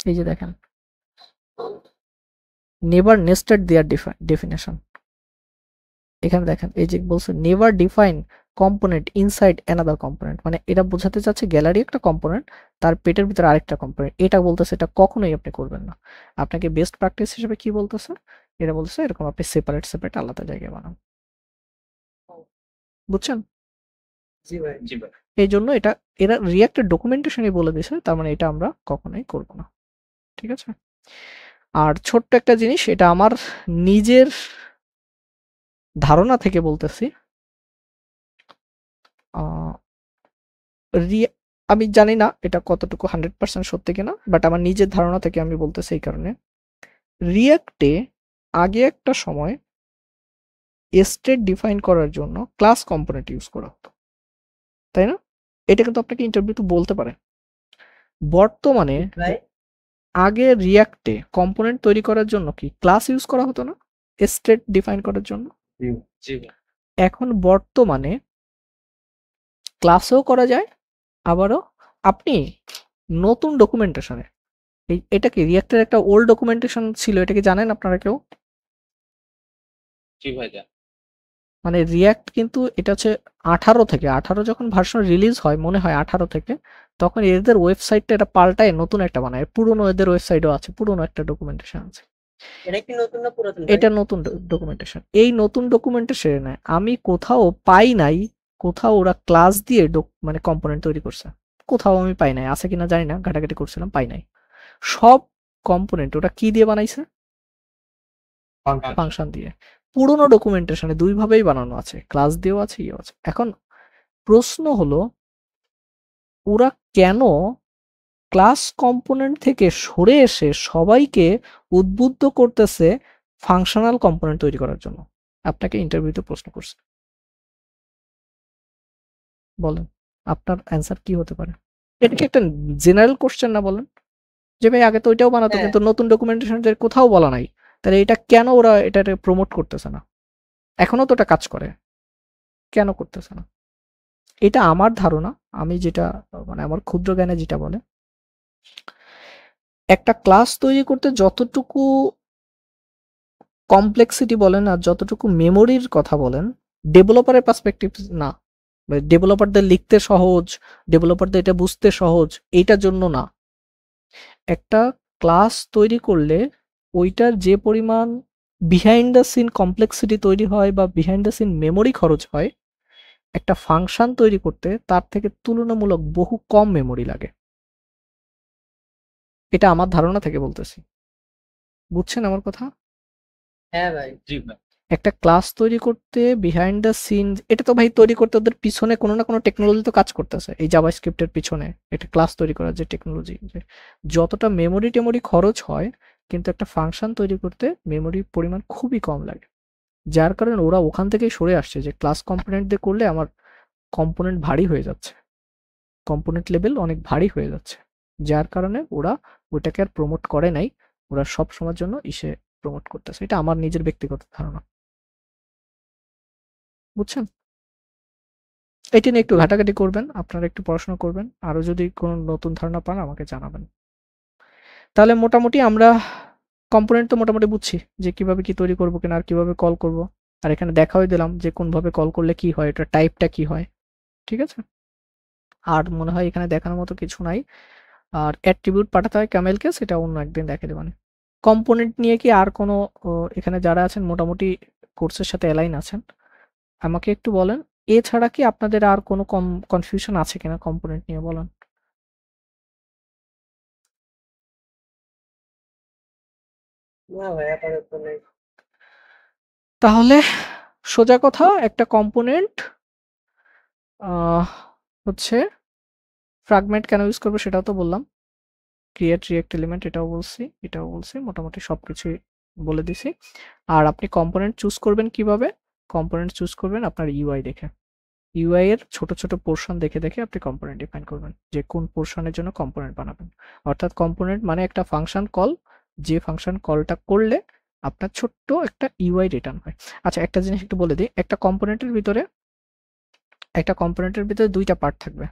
এই যে দেখেন নেভার নেস্টেড দেয়ার ডেফিনেশন। এখানে দেখেন এই যে বলছে never define component inside another component, মানে এটা বোঝাতে চাচ্ছে গ্যালারি একটা কম্পোনেন্ট, তার পেটের ভিতরে আরেকটা কম্পোনেন্ট, এটা বলতেছে এটা কখনোই আপনি করবেন না। আপনাকে বেস্ট প্র্যাকটিস হিসেবে কি বলতেছে, এটা বলতেছে এরকম আপনি সেপারেট আলাদা জায়গায় বানান। বুঝছেন? জি ভাই। জি ভাই। এই জন্য এটা এরা রিয়াক্টের ডকুমেন্টেশনই বলে দিয়েছে, তার মানে এটা আমরা কখনোই করব না। ঠিক আছে? আর ছোট্ট একটা জিনিস, এটা আমার নিজের ধারণা থেকে বলতেছি। আমি জানি না এটা কতটুকু 100% সত্যি কিনা, বাট আমার নিজের ধারণা থেকে আমি বলতেছি এই কারণে, রিয়াক্টে আগে একটা সময় স্টেট ডিফাইন করার জন্য ক্লাস কম্পোনেন্ট ইউজ করা হতো, তাই না? এটা কিন্তু আপনাকে ইন্টারভিউতে বলতে পারে। বর্তমানে ভাই আগে রিয়াক্টে কম্পোনেন্ট তৈরি করার জন্য কি ক্লাস ইউজ করা হতো না স্টেট ডিফাইন করার জন্য? জি ভাই। এখন বর্তমানে ক্লাসেও করা যায়, আবারও আপনি নতুন ডকুমেন্টেশনে, এটা কি রিয়াক্টের একটা ওল্ড ডকুমেন্টেশন ছিল, এটা কি জানেন আপনারা কেউ? জি ভাই, মানে রিয়াক্ট কিন্তু এটা হচ্ছে 18 যখন ভার্সন রিলিজ হয়, মনে হয় 18 থেকে, তখন এদের ওয়েবসাইটটা এটা পাল্টায় নতুন একটা বানায়। পুরনো এদের ওয়েবসাইটও আছে, পুরনো একটা ডকুমেন্টেশন আছে। এটা কি নতুন না পুরাতন ভাই? এটা নতুন ডকুমেন্টেশন। এই নতুন ডকুমেন্টেশনে আমি কোথাও পাই নাই, কোথাও ওরা ক্লাস দিয়ে মানে কম্পোনেন্ট তৈরি করছে, কোথাও আমি পাই নাই। আছে কিনা জানি না, ঘাটাঘাটি করছিলাম, পাই নাই। সব কম্পোনেন্ট ওরা কি দিয়ে বানাইছে? ফাংশন দিয়ে। পুরনো ডকুমেন্টেশনে দুই ভাবেই বানানো আছে, ক্লাস দিয়েও আছে, ইয়েও আছে। এখন প্রশ্ন হলো ওরা কেন ক্লাস কম্পোনেন্ট থেকে সরে এসে সবাইকে উদ্বুদ্ধ করতেছে ফাংশনাল কম্পোনেন্ট তৈরি করার জন্য? আপনাকে ইন্টারভিউতে প্রশ্ন করছে, বলেন আপনার অ্যান্সার কি হতে পারে? এটা কি একটা জেনারেল কোশ্চেন না? বলেন যে ভাই আগে তো ওইটাও বানাতো, হ্যাঁ। কিন্তু নতুন ডকুমেন্টেশন কোথাও বলা নাই, তাহলে এটা কেন ওরা এটা প্রমোট করতেছে না? এখনো তো এটা কাজ করে, কেন করতেছে না? এটা আমার ধারণা, আমি যেটা মানে আমার ক্ষুদ্র জ্ঞানে যেটা বলে, একটা ক্লাস তৈরি করতে যতটুকু কমপ্লেক্সিটি বলেন আর যতটুকু মেমোরির কথা বলেন, ডেভেলপারের পার্সপেক্টিভ না, ডেভেলপারদের লিখতে সহজ, ডেভেলপারদের এটা বুঝতে সহজ, এইটার জন্য না। একটা ক্লাস তৈরি করলে ওইটার যে পরিমাণ বিহাইন্ড দ্য সিন কমপ্লেক্সিটি তৈরি হয় বা বিহাইন্ড দ্য সিন মেমোরি খরচ হয়, একটা ফাংশন তৈরি করতে তার থেকে তুলনামূলক বহু কম মেমোরি লাগে। এটা আমার ধারণা থেকে বলতেছি, বুঝছেন আমার কথা? হ্যাঁ ভাই। জি ভাই। একটা ক্লাস তৈরি করতে বিহাইন্ড দ্য সিন, এটা তো ভাই তৈরি করতে ওদের পিছনে কোনো না কোনো টেকনোলজি তো কাজ করতেছে। এই জাভাস্ক্রিপ্টের পিছনে একটা ক্লাস তৈরি করার যে টেকনোলজি, যে যতটা মেমোরি টেমোরি খরচ হয়, কিন্তু একটা ফাংশন তৈরি করতে মেমোরির পরিমাণ খুবই কম লাগে। যার কারণে ওরা ওখান থেকেই সরে আসছে যে ক্লাস কম্পোনেন্ট দিয়ে করলে আমার কম্পোনেন্ট ভারী হয়ে যাচ্ছে, কম্পোনেন্ট লেভেল অনেক ভারী হয়ে যাচ্ছে। যার কারণে ওরা ওইটাকে আর প্রমোট করে নাই, ওরা সব সময়ের জন্য প্রমোট করতেছে। এটা আমার নিজের ব্যক্তিগত ধারণা, বুঝছেন? এটা নিয়ে একটু ঘাটাঘাটি করবেন, আপনারা একটু পড়াশোনা করবেন, আরো যদি কোনো নতুন ধারণা পান আমাকে জানাবেন। তাহলে মোটামুটি আমরা কম্পোনেন্ট তো মোটামুটি বুঝছি যে কিভাবে কি তৈরি করবো কিনা, আর কিভাবে কল করব, আর এখানে দেখাও দিলাম যে কোনভাবে কল করলে কি হয়, এটা টাইপটা কি হয়। ঠিক আছে? আর মনে হয় এখানে দেখানোর মতো কিছু নাই। আর অ্যাট্রিবিউট পাঠাতে হয় ক্যামেলকে, সেটা অন্য একদিন দেখে দেবেন। কম্পোনেন্ট নিয়ে কি আর কোনো এখানে যারা আছেন মোটামুটি কোর্সের সাথে অ্যালাইন আছেন, আমাকে একটু বলেন। এছাড়া কি আপনাদের আর কোনো কনফিউশন আছে কিনা কম্পোনেন্ট নিয়ে, বলেন। না ভাই আপাতত নেই। তাহলে সোজা কথা, একটা কম্পোনেন্ট হচ্ছে ফ্র্যাগমেন্ট কেন ইউজ করবো সেটাও তো বললাম, ক্রিয়েট রিয়েক্ট এলিমেন্ট এটাও বলছি, মোটামুটি সবকিছুই বলে দিছি। আর আপনি কম্পোনেন্ট চুজ করবেন কিভাবে? কম্পোনেন্ট চুজ করবেন আপনার ইউআই দেখে, ইউআই এর ছোট ছোট পোর্শন দেখে দেখে আপনি কম্পোনেন্ট ডিফাইন করবেন যে কোন পোর্শনের জন্য কম্পোনেন্ট বানাবেন। অর্থাৎ কম্পোনেন্ট মানে একটা ফাংশন কল, যে ফাংশন কলটা করলে আপনার ছোট্ট একটা ইউআই রিটার্ন হয়। আচ্ছা একটা জিনিস একটু বলে দিই, একটা কম্পোনেন্টের ভিতরে দুইটা পার্ট থাকবে,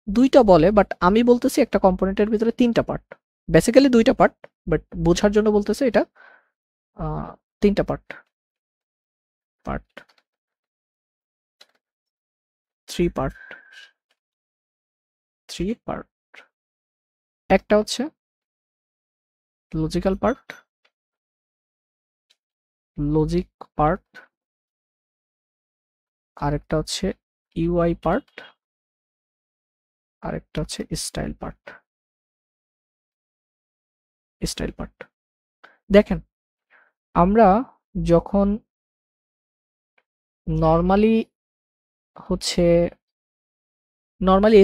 দুইটা বলে, বাট আমি বলতেছি একটা কম্পোনেন্টের ভিতরে তিনটা পার্ট। বেসিক্যালি 2টা পার্ট, বাট বোঝার জন্য বলতেছে এটা 3টা পার্ট। Part 3 part, 3 part. একটা হচ্ছে লজিক্যাল পার্ট, লজিক পার্ট, আরেকটা হচ্ছে ইউআই পার্ট, আরেকটা হচ্ছে স্টাইল পার্ট। স্টাইল পার্ট দেখেন, আমরা যখন নর্মালি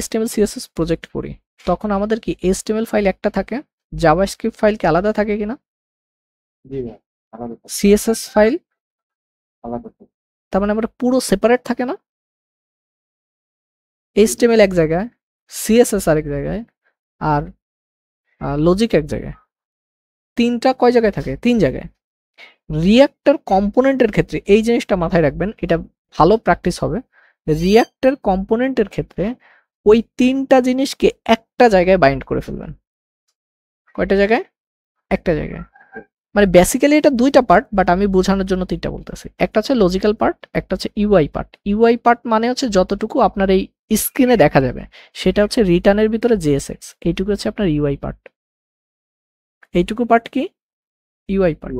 HTML CSS প্রজেক্ট করি, তখন আমাদের কি HTML ফাইল একটা থাকে, জাভাস্ক্রিপ্ট ফাইল কি আলাদা থাকে কিনা, জি ভাই, আলাদা থাকে, CSS ফাইল আলাদা থাকে। তার মানে আমরা পুরো সেপারেট থাকে না, HTML এক জায়গায়, CSS আরেক জায়গায়, আর লজিক এক জায়গায়। 3টা কয় জায়গায় থাকে? 3 জায়গায়। রিঅ্যাক্টর কম্পোনেন্টের ক্ষেত্রে এই জিনিসটা মাথায় রাখবেন, এটা ভালো প্র্যাকটিস হবে। রিঅ্যাক্টর কম্পোনেন্টের ক্ষেত্রে ওই 3টা জিনিসকে একটা জায়গায় বাইন্ড করে ফেলবেন। কয়টা জায়গায়? একটা জায়গায়। মানে বেসিক্যালি এটা 2টা পার্ট, বাট আমি বোঝানোর জন্য 3টা বলতেছি। একটা হচ্ছে লজিক্যাল পার্ট, একটা হচ্ছে ইউআই পার্ট। ইউআই পার্ট মানে হচ্ছে যতটুকু আপনার এই স্ক্রিনে দেখা যাবে, সেটা হচ্ছে রিটার্নের ভিতরে JSX। এইটুকু হচ্ছে আপনার ইউআই পার্ট। এইটুকু পার্ট কি? UI part.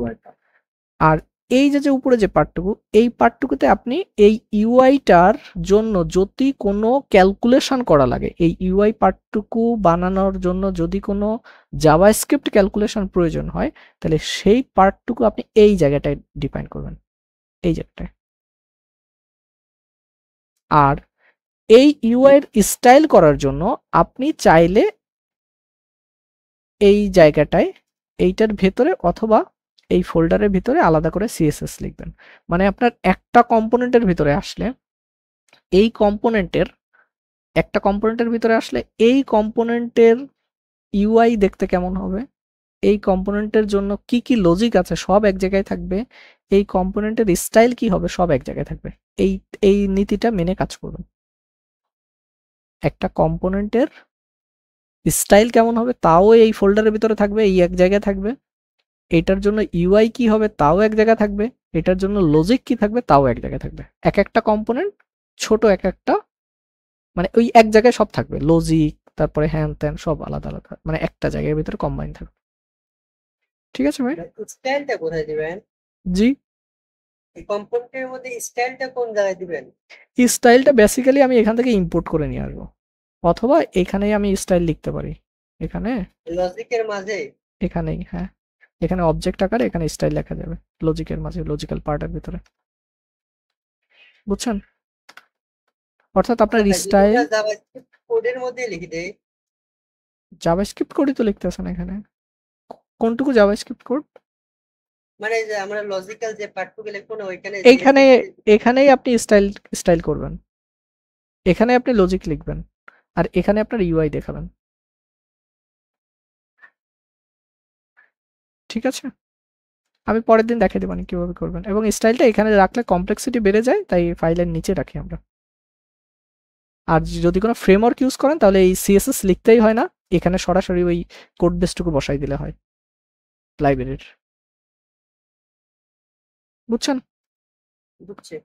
আর এই যে উপরে যে পার্টটুকু, এই পার্টটুকুতে আপনি এই ইউআইটার জন্য যদি কোনো ক্যালকুলেশন করা লাগে, এই ইউআই পার্টটুকু বানানোর জন্য যদি কোনো জাভাস্ক্রিপ্ট ক্যালকুলেশন প্রয়োজন হয়, তাহলে সেই পার্টটুকু আপনি এই জায়গাটায় ডিফাইন করবেন, এই জায়গাটায়। আর এই ইউআই এর স্টাইল করার জন্য আপনি চাইলে এই জায়গাটায়, এইটার ভেতরে অথবা এই ফোল্ডারের ভিতরে আলাদা করে CSS লিখবেন। মানে আপনার একটা কম্পোনেন্টের ভিতরে আসলে, এই কম্পোনেন্টের একটা কম্পোনেন্টের ভিতরে আসলে এই কম্পোনেন্টের ইউআই দেখতে কেমন হবে, এই কম্পোনেন্টের জন্য কি কি লজিক আছে সব এক জায়গায় থাকবে, এই কম্পোনেন্টের স্টাইল কি হবে সব এক জায়গায় থাকবে। এই নীতিটা মেনে কাজ করুন। একটা কম্পোনেন্টের স্টাইল কেমন হবে তাও এই ফোল্ডারের ভিতরে থাকবে, এই এক জায়গায় থাকবে। এটার জন্য ইউআই কি হবে তাও এক জায়গায় থাকবে, এটার জন্য লজিক কি থাকবে তাও এক জায়গায় থাকবে। এক একটা কম্পোনেন্ট ছোট, এক একটা মানে ওই এক জায়গায় সব থাকবে, লজিক তারপরে হ্যান ত্যান সব আলাদা আলাদা, মানে একটা জায়গার ভিতরে কম্বাইন থাকবে। ঠিক আছে ভাই? স্টাইলটা কোথায় দিবেন? জি, এই কম্পোনেন্টের মধ্যে স্টাইলটা কোন জায়গায় দিবেন? স্টাইলটা বেসিক্যালি আমি এখান থেকে ইম্পোর্ট করে নিয়ে আসবো, অথবা এখানেই আমি স্টাইল লিখতে পারি। এখানে লজিকের মাঝে? এখানেই, হ্যাঁ, এখানে অবজেক্ট আকারে এখানে স্টাইল লেখা যাবে লজিকের মাঝে, লজিক্যাল পার্টের ভিতরে। বুঝছেন? অর্থাৎ আপনার স্টাইল জাভাস্ক্রিপ্ট কোডের মধ্যে লিখে দেই। জাভাস্ক্রিপ্ট কোডই তো লিখতেছেন এখানে। কোনটুকু জাভাস্ক্রিপ্ট কোড? মানে যে আমরা লজিক্যাল যে পার্টটুকু লিখবো না ওইখানে এখানেই আপনি স্টাইল করবেন, এখানে আপনি লজিক লিখবেন, আর এখানে আপনার ইউআই দেখাবেন। ঠিক আছে, আমি পরের দিন দেখাই দেব কিভাবে করবেন। এবং স্টাইলটা এখানে রাখলে কমপ্লেক্সিটি বেড়ে যায়, তাই ফাইলের নিচে রাখি আমরা। আর যদি কোনো ফ্রেমওয়ার্ক ইউজ করেন তাহলে এই CSS লিখতেই হয় না, এখানে সরাসরি ওই কোড বেসটুকু বসাই দিলে হয় লাইব্রেরির। বুঝছেন? বুঝছে।